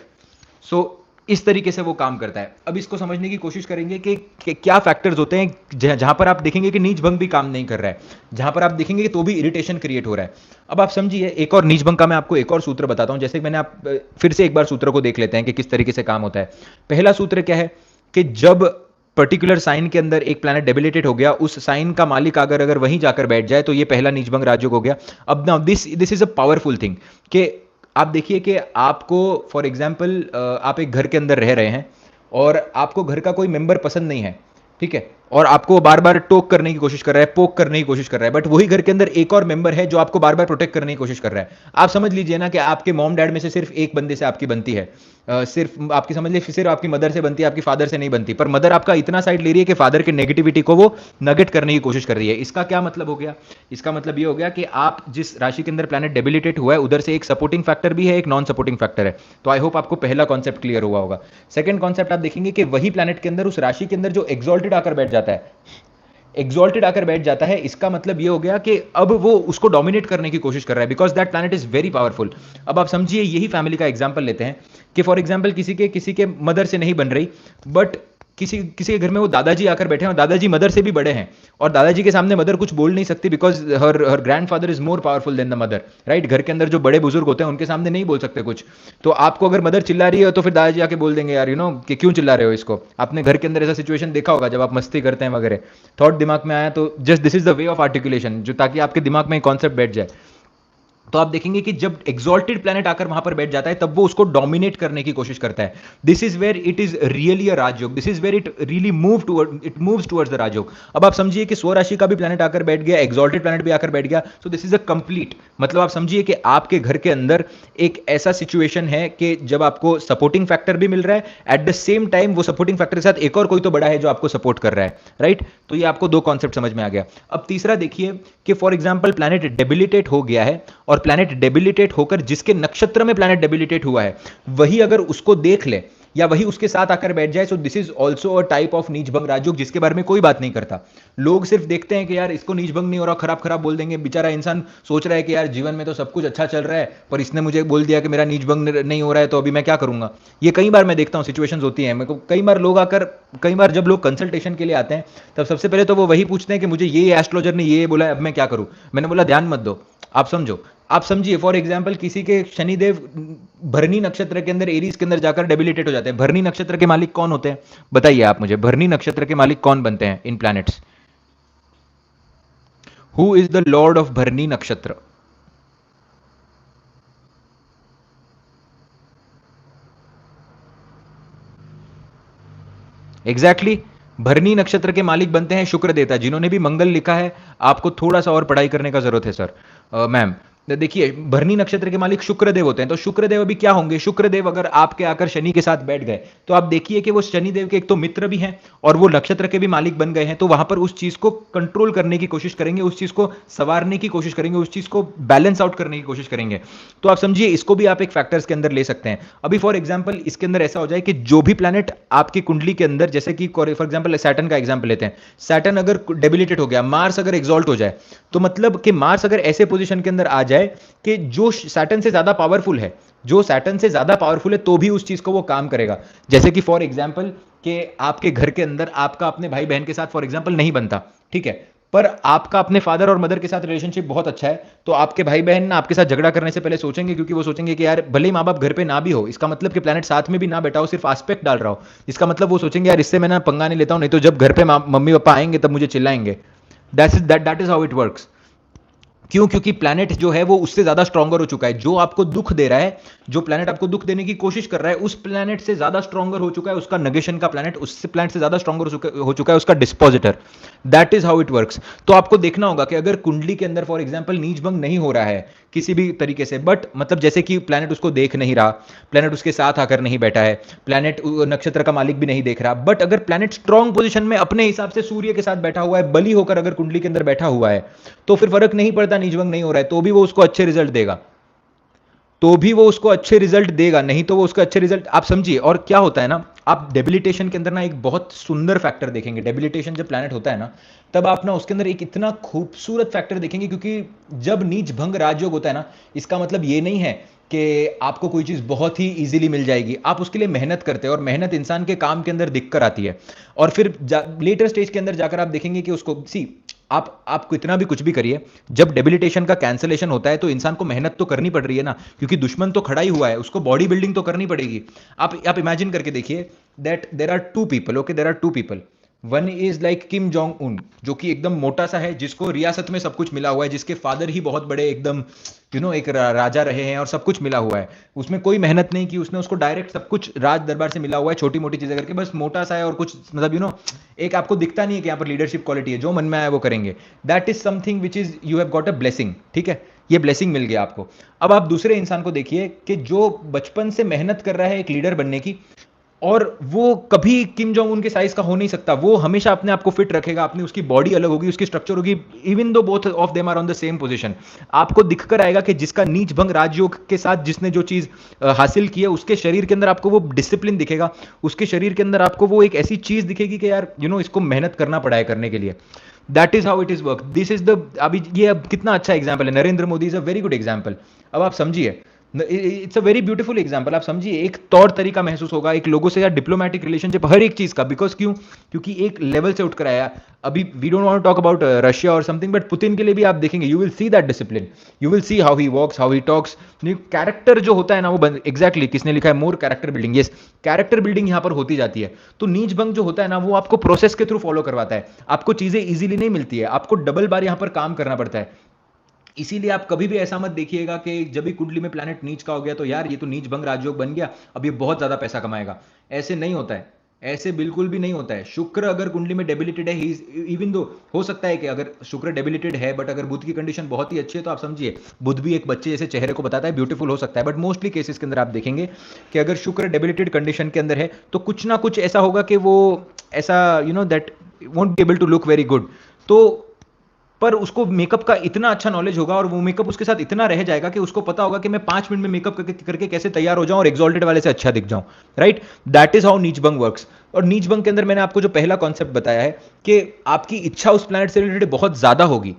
सो इस तरीके से वो काम करता है। अब इसको समझने की कोशिश करेंगे कि क्या फैक्टर्स होते हैं जहां पर आप देखेंगे कि नीच भंग भी काम नहीं कर रहा है, जहां पर आप देखेंगे कि तो भी इरिटेशन क्रिएट हो रहा है। अब आप समझिए एक और नीच भंग का मैं आपको एक और सूत्र बताता हूं। जैसे मैंने आप फिर से एक बार सूत्र को देख लेते हैं कि किस तरीके से काम होता है। पहला सूत्र क्या है कि जब पर्टिकुलर साइन के अंदर एक प्लैनेट डेबिलिटेट हो गया, उस साइन का मालिक अगर वहीं जाकर बैठ जाए तो ये पहला नीच भंग राजयोग हो गया। अब now this is a powerful thing कि आप देखिए कि आपको फॉर एग्जाम्पल आप एक घर के अंदर रह रहे हैं और आपको घर का कोई मेंबर पसंद नहीं है, ठीक है, और आपको बार बार टोक करने की कोशिश कर रहा है, पोक करने की कोशिश कर रहा है, बट वही घर के अंदर एक और मेंबर है जो आपको बार बार प्रोटेक्ट करने की कोशिश कर रहा है। आप समझ लीजिए ना कि आपके मॉम डैड में से सिर्फ एक बंदे से आपकी बनती है, सिर्फ आपकी समझ लीजिए सिर्फ आपकी मदर से बनती है, आपकी फादर से नहीं बनती, पर मदर आपका इतना साइड ले रही है कि फादर के नेगेटिविटी को वो नगेट करने की कोशिश कर रही है। इसका क्या मतलब हो गया? इसका मतलब ये हो गया कि आप जिस राशि के अंदर प्लैनेट डेबिलिटेट हुआ है उधर से एक सपोर्टिंग फैक्टर भी है, एक नॉन सपोर्टिंग फैक्टर है। तो आई होप आपको पहला कॉन्सेप्ट क्लियर हुआ होगा। सेकंड कॉन्सेप्ट आप देखेंगे कि वही प्लैनेट के अंदर उस राशि के अंदर जो एक्सॉल्टेड आकर बैठ जाता है, एक्सॉल्टेड आकर बैठ जाता है, इसका मतलब ये हो गया कि अब वो उसको डोमिनेट करने की कोशिश कर रहा है because that planet is very powerful. अब आप समझिए यही फैमिली का एग्जांपल लेते हैं कि फॉर एग्जांपल किसी के मदर से नहीं बन रही, बट किसी किसी के घर में वो दादाजी आकर बैठे हैं और दादाजी मदर से भी बड़े हैं, और दादाजी के सामने मदर कुछ बोल नहीं सकती because her grandfather is more powerful than the mother, right. घर के अंदर जो बड़े बुजुर्ग होते हैं उनके सामने नहीं बोल सकते कुछ। तो आपको अगर मदर चिल्ला रही है तो फिर दादाजी आके बोल देंगे यार कि क्यों चिल्ला रहे हो इसको। आपने घर के अंदर ऐसा सिचुएशन देखा होगा जब आप मस्ती करते हैं वगैरह, थॉट दिमाग में आया तो just this is the way of articulation, जो ताकि आपके दिमाग में कॉन्सेप्ट बैठ जाए। तो आप देखेंगे कि जब एक्सॉल्टेड प्लैनेट आकर वहां पर बैठ जाता है तब वो उसको डोमिनेट करने की कोशिश करता है। This is where it is really a rajyoga, this is where it really moves towards the rajyoga. अब आप समझिए कि स्वराशि का भी प्लैनेट आकर बैठ गया, एक्सॉल्टेड प्लैनेट भी आकर बैठ गया, सो दिस इज अ कंप्लीट, मतलब आप समझिए कि आपके घर के अंदर एक ऐसा सिचुएशन है कि जब आपको सपोर्टिंग फैक्टर भी मिल रहा है, एट द सेम टाइम वो सपोर्टिंग फैक्टर के साथ एक और कोई तो बड़ा है जो आपको सपोर्ट कर रहा है, राइट। तो ये आपको दो कॉन्सेप्ट समझ में आ गया। अब तीसरा देखिए कि फॉर एग्जाम्पल प्लैनेट डेबिलिटेट हो गया है, और प्लैनेट डेबिलिटेट होकर जिसके नक्षत्र में प्लैनेट डेबिलिटेट हुआ है वही अगर उसको देख ले या वही उसके साथ आकर बैठ जाए, सो this is also a type of नीच भंग राजयोग, जिसके बारे में कोई बात नहीं करता। लोग सिर्फ देखते हैं कि यार इसको नीच भंग नहीं हो रहा, खराब खराब बोल देंगे। बेचारा इंसान सोच रहा है कि यार जीवन में तो सब कुछ अच्छा चल रहा है, पर इसने मुझे बोल दिया कि मेरा नीच भंग नहीं हो रहा है, तो अभी मैं क्या करूंगा। ये कई बार मैं देखता हूँ सिचुएशंस होती है मेरे को, कई बार लोग आकर, कई बार जब लोग कंसल्टेशन के लिए आते हैं तब सबसे पहले तो वो वही पूछते हैं कि मुझे ये एस्ट्रोलॉजर ने ये बोला है, अब मैं क्या करूं। मैंने बोला ध्यान मत दो, आप समझो। आप समझिए फॉर एग्जाम्पल किसी के शनिदेव भरनी नक्षत्र के अंदर एरीज के अंदर जाकर डेबिलिटेट हो जाते हैं। भरनी नक्षत्र के मालिक कौन होते हैं बताइए आप मुझे, भरनी नक्षत्र के मालिक कौन बनते हैं इन planets? Who is the lord of Bharani nakshatra? Exactly भरनी नक्षत्र के मालिक बनते हैं शुक्र देवता, जिन्होंने भी मंगल लिखा है आपको थोड़ा सा और पढ़ाई करने का जरूरत है सर। मैम देखिए भरनी नक्षत्र के मालिक शुक्रदेव होते हैं, तो शुक्रदेव अभी क्या होंगे? शुक्रदेव अगर आपके आकर शनि के साथ बैठ गए तो आप देखिए कि वो शनिदेव के एक तो मित्र भी हैं और वो नक्षत्र के भी मालिक बन गए हैं, तो वहां पर उस चीज को कंट्रोल करने की कोशिश करेंगे, उस चीज को संवारने की कोशिश करेंगे, उस चीज को बैलेंस आउट करने की कोशिश करेंगे। तो आप समझिए इसको भी आप एक फैक्टर्स के अंदर ले सकते हैं। अभी फॉर एग्जाम्पल इसके अंदर ऐसा हो जाए कि जो भी प्लैनेट आपकी कुंडली के अंदर, जैसे कि फॉर एग्जाम्पल सैटर्न का एग्जाम्पल लेते हैं, सैटर्न अगर डेबिलिटेट हो गया, मार्स अगर एक्सॉल्ट हो जाए, तो मतलब कि मार्स अगर ऐसे पोजीशन के अंदर आ जाए कि जो सैटर्न से ज्यादा पावरफुल है, जो सैटर्न से ज्यादा पावरफुल है तो भी उस चीज को वो काम करेगा। जैसे कि फॉर एग्जांपल कि आपके घर के अंदर आपका अपने भाई बहन के साथ फॉर एग्जांपल नहीं बनता, ठीक है, पर आपका अपने फादर और मदर के साथ रिलेशनशिप बहुत अच्छा है, तो आपके भाई बहन ना आपके साथ झगड़ा करने से पहले सोचेंगे, क्योंकि वो सोचेंगे कि यार भले ही माँ बाप घर पे ना भी हो, इसका मतलब कि प्लेनेट साथ में भी ना बैठा हो, सिर्फ एस्पेक्ट डाल रहा हो, इसका मतलब वो सोचेंगे यार इससे मैं ना पंगा नहीं लेता हूं, नहीं तो जब घर पे मम्मी पापा आएंगे तब मुझे चिल्लाएंगे। That is how it works. क्यों? क्योंकि प्लैनेट जो है वो उससे ज्यादा स्ट्रॉन्गर हो चुका है। जो आपको दुख दे रहा है, जो प्लैनेट आपको दुख देने की कोशिश कर रहा है, उस प्लैनेट से ज्यादा स्ट्रॉन्गर हो चुका है उसका नेगेशन का प्लैनेट, उससे प्लैनेट से ज्यादा स्ट्रॉन्गर हो चुका है उसका dispositor. That is how it works. तो आपको देखना होगा कि अगर कुंडली के अंदर फॉर एग्जाम्पल नीच भंग नहीं हो रहा है किसी भी तरीके से, बट मतलब जैसे कि प्लैनेट उसको देख नहीं रहा, प्लैनेट उसके साथ आकर नहीं बैठा है, प्लैनेट नक्षत्र का मालिक भी नहीं देख रहा, बट अगर प्लैनेट स्ट्रॉन्ग पोजीशन में अपने हिसाब से सूर्य के साथ बैठा हुआ है, बली होकर अगर कुंडली के अंदर बैठा हुआ है, तो फिर फर्क नहीं पड़ता नीच भंग नहीं हो रहा है, तो भी वो उसको अच्छे रिजल्ट देगा, तो भी वो उसको अच्छे रिजल्ट देगा, नहीं तो वो उसका अच्छे रिजल्ट, आप समझिए। और क्या होता है ना, आप डेबिलिटेशन के अंदर ना एक बहुत सुंदर फैक्टर देखेंगे। डेबिलिटेशन जब प्लैनेट होता है ना, तब आप ना उसके अंदर एक इतना खूबसूरत फैक्टर देखेंगे, क्योंकि जब नीच भंग राजयोग होता है ना, इसका मतलब ये नहीं है कि आपको कोई चीज बहुत ही इजीली मिल जाएगी, आप उसके लिए मेहनत करते हैं, और मेहनत इंसान के काम के अंदर दिखकर आती है। और फिर लेटर स्टेज के अंदर जाकर आप देखेंगे कि उसको सी, आप कितना भी कुछ भी करिए, जब डेबिलिटेशन का कैंसलेशन होता है तो इंसान को मेहनत तो करनी पड़ रही है ना, क्योंकि दुश्मन तो खड़ा ही हुआ है, उसको बॉडी बिल्डिंग तो करनी पड़ेगी। आप इमेजिन करके देखिए that there are two people, okay, there are two people. One is like Kim Jong Un, जो कि एकदम मोटा सा है, जिसको रियासत में सब कुछ मिला हुआ है, जिसके फादर ही बहुत बड़े एकदम एक राजा रहे हैं और सब कुछ मिला हुआ है, उसमें कोई मेहनत नहीं की उसने, उसको डायरेक्ट सब कुछ राज दरबार से मिला हुआ है, छोटी मोटी चीजें करके, बस मोटा सा है और कुछ मतलब एक आपको दिखता नहीं है कि यहाँ पर लीडरशिप क्वालिटी है, जो मन में आया वो करेंगे। That is something which is you have got a blessing, ठीक है, ये ब्लेसिंग मिल गया आपको। अब आप दूसरे इंसान को देखिए कि जो बचपन से मेहनत कर रहा है एक लीडर बनने की, और वो कभी किम जोंग उन के साइज का हो नहीं सकता, वो हमेशा अपने आप को फिट रखेगा, अपनी उसकी बॉडी अलग होगी, उसकी स्ट्रक्चर होगी, even though both of them are on the same position. आपको दिखकर आएगा कि जिसका नीच भंग राजयोग के साथ जिसने जो चीज हासिल की है, उसके शरीर के अंदर आपको वो डिसिप्लिन दिखेगा, उसके शरीर के अंदर आपको वो एक ऐसी चीज दिखेगी कि यार इसको मेहनत करना पड़ा है करने के लिए। That is how it is work. This is the, अभी ये अब कितना अच्छा एग्जाम्पल है, Narendra Modi is a very good example. अब आप समझिए, it's a very beautiful example. आप समझिए, एक तौर तरीका महसूस होगा एक लोगों से या डिप्लोमेटिक रिलेशनशिप हर एक चीज का, बिकॉज क्यों? क्योंकि एक लेवल से उठकर आया। अभी we don't want to talk about Russia और समथिंग, बट पुतिन के लिए भी आप देखेंगे, you will see that discipline, you will see how he walks, how he talks. Character जो होता है ना, वो एग्जैक्टली किसने लिखा है, more character building, yes, character building यहां पर होती जाती है। तो नीच भंग जो होता है ना, वो आपको प्रोसेस के थ्रू फॉलो करवाता है, आपको चीजें इजीली नहीं मिलती है, आपको डबल बार यहां पर काम करना पड़ता है। इसीलिए आप कभी भी ऐसा मत देखिएगा कि जब भी कुंडली में प्लैनेट नीच का हो गया तो यार ये तो नीच भंग राजयोग बन गया, अब ये बहुत ज्यादा पैसा कमाएगा। ऐसे नहीं होता है, ऐसे बिल्कुल भी नहीं होता है। शुक्र अगर कुंडली में डेबिलिटेड है, इवन दो हो सकता है कि अगर शुक्र डेबिलिटेड है, बट अगर बुध की कंडीशन बहुत ही अच्छी है, तो आप समझिए बुध भी एक बच्चे जैसे चेहरे को बताता है, ब्यूटीफुल हो सकता है, बट मोस्टली केसेस के अंदर आप देखेंगे कि अगर शुक्र डेबिलिटेड कंडीशन के अंदर है, तो कुछ ना कुछ ऐसा होगा कि वो ऐसा that won't be able to look very good. तो पर उसको मेकअप का इतना अच्छा नॉलेज होगा, और वो मेकअप उसके साथ इतना रह जाएगा कि उसको पता होगा कि मैं 5 मिनट में मेकअप करके कैसे तैयार हो जाऊं और एक्सॉल्टेड वाले से अच्छा दिख जाऊं। राइट, दैट इज हाउ नीच भंग वर्क्स। और नीच भंग के अंदर मैंने आपको जो पहला कॉन्सेप्ट बताया है कि आपकी इच्छा उस प्लैनेट से रिलेटेड बहुत ज्यादा होगी।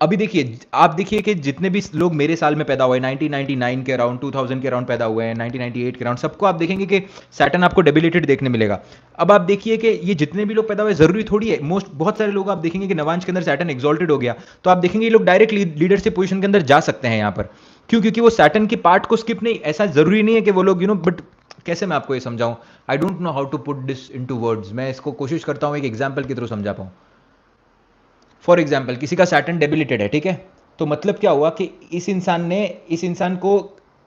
अभी देखिए, आप देखिए कि जितने भी लोग मेरे साल में पैदा हुए, 1999 के अराउंड, 2000 के अराउंड पैदा हुए हैं, 1998 के अराउंड, सबको आप देखेंगे कि सैटर्न आपको डेबिलिटेड देखने मिलेगा। अब आप देखिए कि ये जितने भी लोग पैदा हुए, जरूरी थोड़ी है, बहुत सारे लोग आप देखेंगे कि नवांश के अंदर सैटर्न एक्सॉल्टेड हो गया, तो आप देखेंगे ये लोग डायरेक्ट लीडरशिप पोजीशन के अंदर जा सकते हैं यहाँ पर। क्यों? क्योंकि वो सैटर्न की पार्ट को स्किप नहीं, ऐसा जरूरी नहीं है कि वो लोग बट कैसे मैं आपको ये समझाऊं, I don't know how to put this into words. मैं इसको कोशिश करता हूं एक एग्जांपल के थ्रू समझा पाऊं। फॉर एग्जाम्पल, किसी का सैटर्न डेबिलिटेड है, ठीक है, तो मतलब क्या हुआ कि इस इंसान को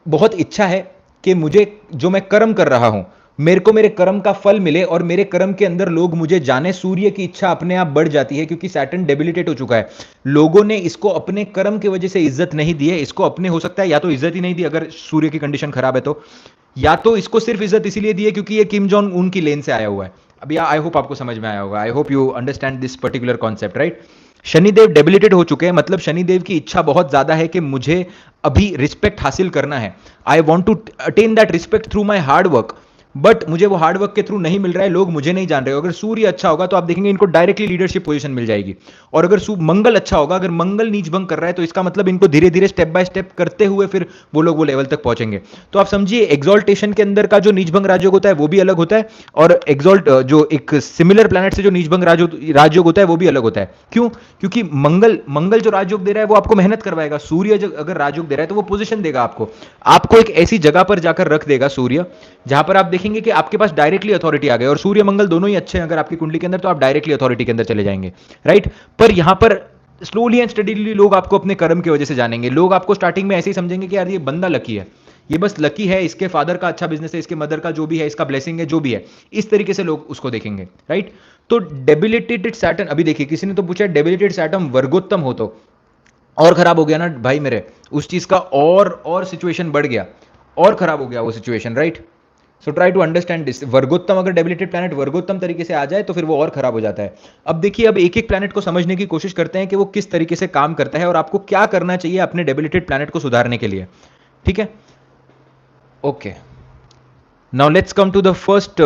बहुत इच्छा है कि मुझे जो मैं कर्म कर रहा हूं, मेरे को मेरे कर्म का फल मिले, और मेरे कर्म के अंदर लोग मुझे जाने। सूर्य की इच्छा अपने आप बढ़ जाती है, क्योंकि सैटर्न डेबिलिटेट हो चुका है। लोगों ने इसको अपने कर्म की वजह से इज्जत नहीं दी है, इसको अपने हो सकता है या तो इज्जत ही नहीं दी अगर सूर्य की कंडीशन खराब है तो, या तो इसको सिर्फ इज्जत इसीलिए दी है क्योंकि ये किम जॉन्ग उन की लेन से आया हुआ है। अभी आई होप आपको समझ में आया होगा, I hope you understand this particular concept, right. Shanidev debilitated हो चुके हैं, मतलब शनिदेव की इच्छा बहुत ज्यादा है कि मुझे अभी रिस्पेक्ट हासिल करना है, I want to attain that respect through my hard work. But मुझे वो हार्डवर्क के थ्रू नहीं मिल रहा है, लोग मुझे नहीं जान रहे हो। अगर सूर्य अच्छा होगा तो आप देखेंगे इनको डायरेक्टली लीडरशिप पोजीशन मिल जाएगी। और अगर मंगल अच्छा होगा, अगर मंगल नीच भंग कर रहा है तो इसका मतलब इनको धीरे धीरे स्टेप बाय स्टेप करते हुए फिर वो लोग वो लेवल तक पहुंचेंगे। तो आप समझिए एक्सॉल्टेशन के अंदर का जो नीच भंग राजयोग होता है वो भी अलग होता है, और एक्सॉल्ट जो एक सिमिलर प्लैनेट से जो नीच भंग राजयोग होता है वो भी अलग होता है। क्यों? क्योंकि मंगल मंगल जो राजयोग दे रहा है वो आपको मेहनत करवाएगा। सूर्य अगर राजयोग दे रहा है तो वो पोजीशन देगा आपको, आपको एक ऐसी जगह पर जाकर रख देगा सूर्य जहां पर आप देखेंगे कि आपके पास डायरेक्टली अथॉरिटी आ गई। और सूर्य मंगल दोनों ही अच्छे हैं अगर आपकी कुंडली के अंदर, तो आप डायरेक्टली अथॉरिटी के अंदर चले जाएंगे, राइट। पर यहां पर स्लोली एंड स्टडीली लोग आपको अपने कर्म की वजह से जानेंगे। लोग आपको स्टार्टिंग में ऐसे ही समझेंगे कि यार ये बंदा लकी है, ये बस लकी है, इसके फादर का अच्छा बिजनेस है, इसके मदर का जो भी है, इसका ब्लेसिंग है, जो भी है, इस तरीके से लोग उसको देखेंगे, राइट। तो डेबिलिटेटेड सैटर्न, अभी देखिए किसी ने तो पूछा डेबिलिटेड सैटर्न वर्गोत्तम हो तो और खराब हो गया ना भाई मेरे, उस चीज का और सिचुएशन बढ़ गया, और खराब हो गया वो situation, right. So try to understand this. Vargottam, अगर डेबिलिटेड प्लैनेट वर्गोत्तम तरीके से आ जाए तो फिर वो और खराब हो जाता है। अब देखिए, अब एक एक प्लैनेट को समझने की कोशिश करते हैं कि वो किस तरीके से काम करता है और आपको क्या करना चाहिए अपने डेबिलिटेड प्लैनेट को सुधारने के लिए, ठीक है। Okay, now let's come to the first.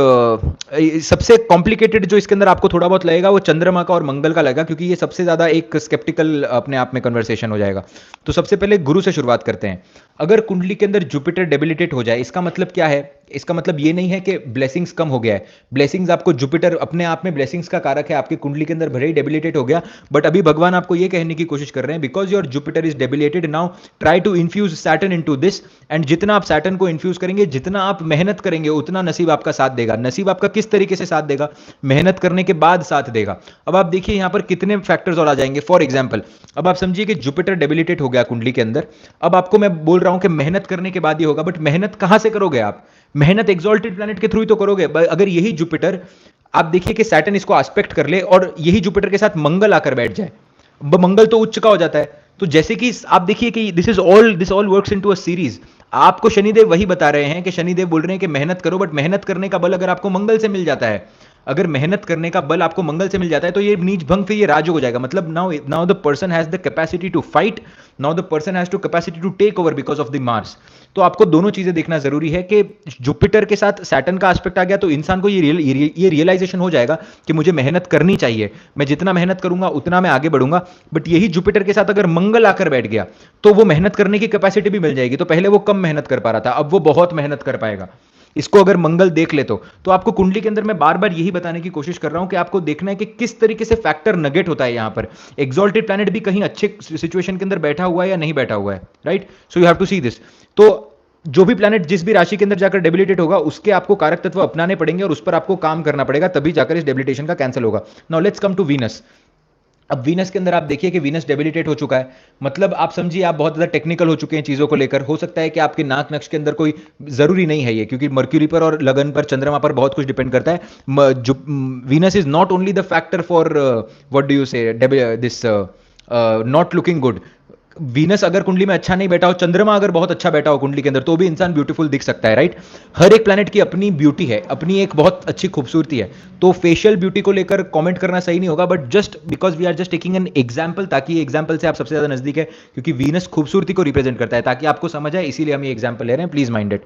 सबसे कॉम्प्लिकेटेड जो इसके अंदर आपको थोड़ा बहुत लगेगा वो चंद्रमा का और मंगल का लगेगा, क्योंकि ये सबसे ज्यादा एक स्केप्टिकल अपने आप में कन्वर्सेशन हो जाएगा। तो सबसे पहले गुरु से शुरुआत करते हैं। अगर कुंडली के अंदर जुपिटर डेबिलिटेट हो जाए, इसका मतलब क्या है? इसका मतलब ये नहीं है कि ब्लेसिंग्स कम हो गया है। ब्लेसिंग्स आपको, जुपिटर अपने आप में ब्लेसिंग्स का कारक है, आपकी कुंडली के अंदर भले ही डेबिलिटेट हो गया, बट अभी भगवान आपको ये कहने की कोशिश कर रहे हैं because your Jupiter is debilitated now, try to infuse Saturn into this. And जितना आप सैटर्न को इन्फ्यूज करेंगे, जितना आप मेहनत करेंगे, उतना नसीब आपका साथ देगा। नसीब आपका किस तरीके से साथ देगा? मेहनत करने के बाद साथ देगा। अब आप देखिए यहां पर कितने फैक्टर्स और आ जाएंगे। फॉर एग्जाम्पल, अब आप समझिए कि जुपिटर डेबिलिटेट हो गया कुंडली के अंदर। अब आपको मैं बोल रहा हूं कि मेहनत करने के बाद ही होगा, बट मेहनत कहां से करोगे आप? मेहनत एक्सॉल्टेड प्लैनेट के थ्रू ही तो करोगे। अगर यही जुपिटर, आप देखिए कि सैटर्न इसको एस्पेक्ट कर ले और यही जुपिटर के साथ मंगल आकर बैठ जाए, मंगल तो उच्च का हो जाता है। तो जैसे कि आप देखिए कि this all works into a series. आपको शनिदेव वही बता रहे हैं कि शनिदेव बोल रहे हैं कि मेहनत करो, बट मेहनत करने का बल अगर आपको मंगल से मिल जाता है, अगर मेहनत करने का बल आपको मंगल से मिल जाता है, तो ये नीच भंग फिर ये राजयोग हो जाएगा। मतलब now the person has the capacity to fight, now the person has to capacity to take over because of the Mars. तो आपको दोनों चीजें देखना जरूरी है कि जुपिटर के साथ सैटर्न का एस्पेक्ट आ गया तो इंसान को ये रियलाइजेशन हो जाएगा कि मुझे मेहनत करनी चाहिए, मैं जितना मेहनत करूंगा उतना मैं आगे बढ़ूंगा। बट यही जुपिटर के साथ अगर मंगल आकर बैठ गया तो वो मेहनत करने की कैपेसिटी भी मिल जाएगी। तो पहले वो कम मेहनत कर पा रहा था, अब वो बहुत मेहनत कर पाएगा। इसको अगर मंगल देख ले तो आपको कुंडली के अंदर मैं बार बार यही बताने की कोशिश कर रहा हूं कि आपको देखना है कि किस तरीके से फैक्टर नगेट होता है। यहां पर एक्सॉल्टेड प्लैनेट भी कहीं अच्छे सिचुएशन के अंदर बैठा हुआ है या नहीं बैठा हुआ है, right. So you have to see this. तो जो भी प्लैनेट जिस भी राशि के अंदर जाकर डेबिलिटेट होगा, उसके आपको कारक तत्व अपनाने पड़ेंगे और उस पर आपको काम करना पड़ेगा, तभी जाकर इस डेबिलिटेशन का कैंसिल होगा। Now let's come to Venus. अब वीनस के अंदर आप देखिए कि वीनस डेबिलिटेट हो चुका है। मतलब आप समझिए आप बहुत ज्यादा टेक्निकल हो चुके हैं चीजों को लेकर। हो सकता है कि आपके नाक नक्श के अंदर कोई, जरूरी नहीं है ये, क्योंकि मर्क्यूरी पर और लगन पर, चंद्रमा पर बहुत कुछ डिपेंड करता है। जो Venus is not only the factor for what do you say this not looking good. Venus अगर कुंडली में अच्छा नहीं बैठा हो, चंद्रमा अगर बहुत अच्छा बैठा हो कुंडली के अंदर, तो भी इंसान ब्यूटीफुल दिख सकता है, राइट। हर एक प्लैनेट की अपनी ब्यूटी है, अपनी एक बहुत अच्छी खूबसूरती है। तो फेशियल ब्यूटी को लेकर कमेंट करना सही नहीं होगा, but just because we are just taking an example, ताकि एग्जाम्पल से आप सबसे ज्यादा नजदीक है, क्योंकि वीनस खूबसूरती को रिप्रेजेंट करता है, ताकि आपको समझ आए, इसीलिए हम ये एग्जाम्पल ले रहे हैं, प्लीज माइंड इट।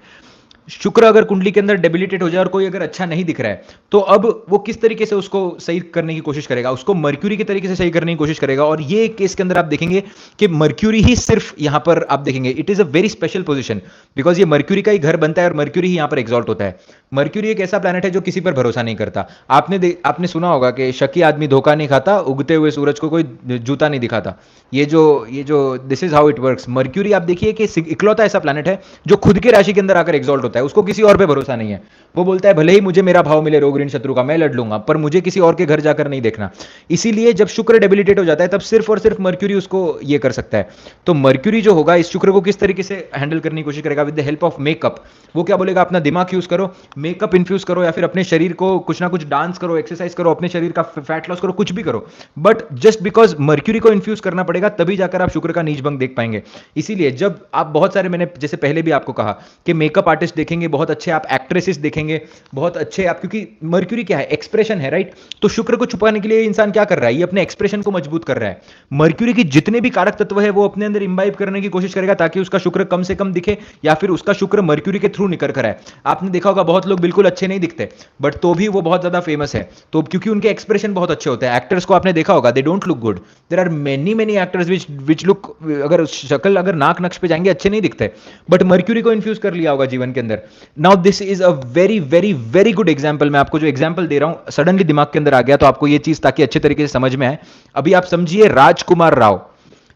शुक्र अगर कुंडली के अंदर डेबिलिटेट हो जाए और कोई अगर अच्छा नहीं दिख रहा है, तो अब वो किस तरीके से उसको सही करने की कोशिश करेगा? उसको मर्क्यूरी के तरीके से सही करने की कोशिश करेगा। और ये केस के अंदर आप देखेंगे कि मर्क्यूरी ही सिर्फ यहां पर आप देखेंगे it is a very special position, because ये मर्क्यूरी का ही घर बनता है और मर्क्यूरी ही यहां पर एग्जॉल्ट होता है। मर्क्यूरी एक ऐसा प्लैनेट है जो किसी पर भरोसा नहीं करता। आपने सुना होगा कि शकी आदमी धोखा नहीं खाता, उगते हुए सूरज को कोई जूता नहीं दिखाता। ये जो this is how it works. Mercury आप देखिए कि इकलौता ऐसा प्लैनेट है जो खुद के राशि के अंदर आकर एग्जॉल्ट होता है। उसको किसी और पे भरोसा नहीं है। वो बोलता है भले ही मुझे मेरा भाव मिले रोग ऋण शत्रु का, मैं लड़ लूंगा, पर मुझे किसी और के घर जाकर नहीं देखना। इसीलिए जब शुक्र डेबिलिटेट हो जाता है, तब सिर्फ और सिर्फ मर्क्यूरी उसको ये कर सकता है। तो मर्क्यूरी जो होगा इस शुक्र को किस तरीके से हैंडल करने की कोशिश करेगा? With the help of makeup. वो क्या बोलेगा? अपना दिमाग यूज करो, मेकअप इन्फ्यूज करो, या फिर अपने शरीर को कुछ ना कुछ डांस करो, एक्सरसाइज करो, अपने शरीर का फैट लॉस करो, कुछ भी करो। बट जस्ट बिकॉज मर्क्यूरी को इन्फ्यूज करना पड़ेगा, तभी जाकर आप शुक्र का नीच भंग देख पाएंगे। इसीलिए जब आप बहुत सारे, मैंने जैसे पहले भी आपको कहा कि मेकअप आर्टिस्ट देखेंगे, बहुत अच्छे आप एक्ट्रेसेस देखेंगे, बहुत अच्छे आप, क्योंकि मर्क्यूरी क्या है, एक्सप्रेशन है, राइट? तो शुक्र को छुपाने के लिए इंसान क्या कर रहा है, ये अपने एक्सप्रेशन को मजबूत कर रहा है। मर्क्यूरी की जितने भी कारक तत्व है वो अपने अंदर इंबाइब करने की कोशिश करेगा ताकि उसका शुक्र कम से कम दिखे, या फिर उसका शुक्र मर्क्यूरी के थ्रू निकल कर है। आपने देखा होगा बहुत लोग बिल्कुल अच्छे नहीं दिखते, बट तो भी वो बहुत ज्यादा फेमस है, तो क्योंकि उनके एक्सप्रेशन बहुत अच्छे होते हैं। एक्टर्स को आपने देखा होगा, they don't look good. There are many many actors which look, अगर शक्ल अगर नाक नक्श पे जाएंगे अच्छे नहीं दिखते, बट मर्क्यूरी को इन्फ्यूज कर लिया होगा जीवन के अंदर। Now this is a very very very good example. मैं आपको जो एग्जाम्पल दे रहा हूं सडनली दिमाग के अंदर आ गया, तो आपको ये चीज ताकि अच्छे तरीके से समझ में आए। अभी आप समझिए राजकुमार राव।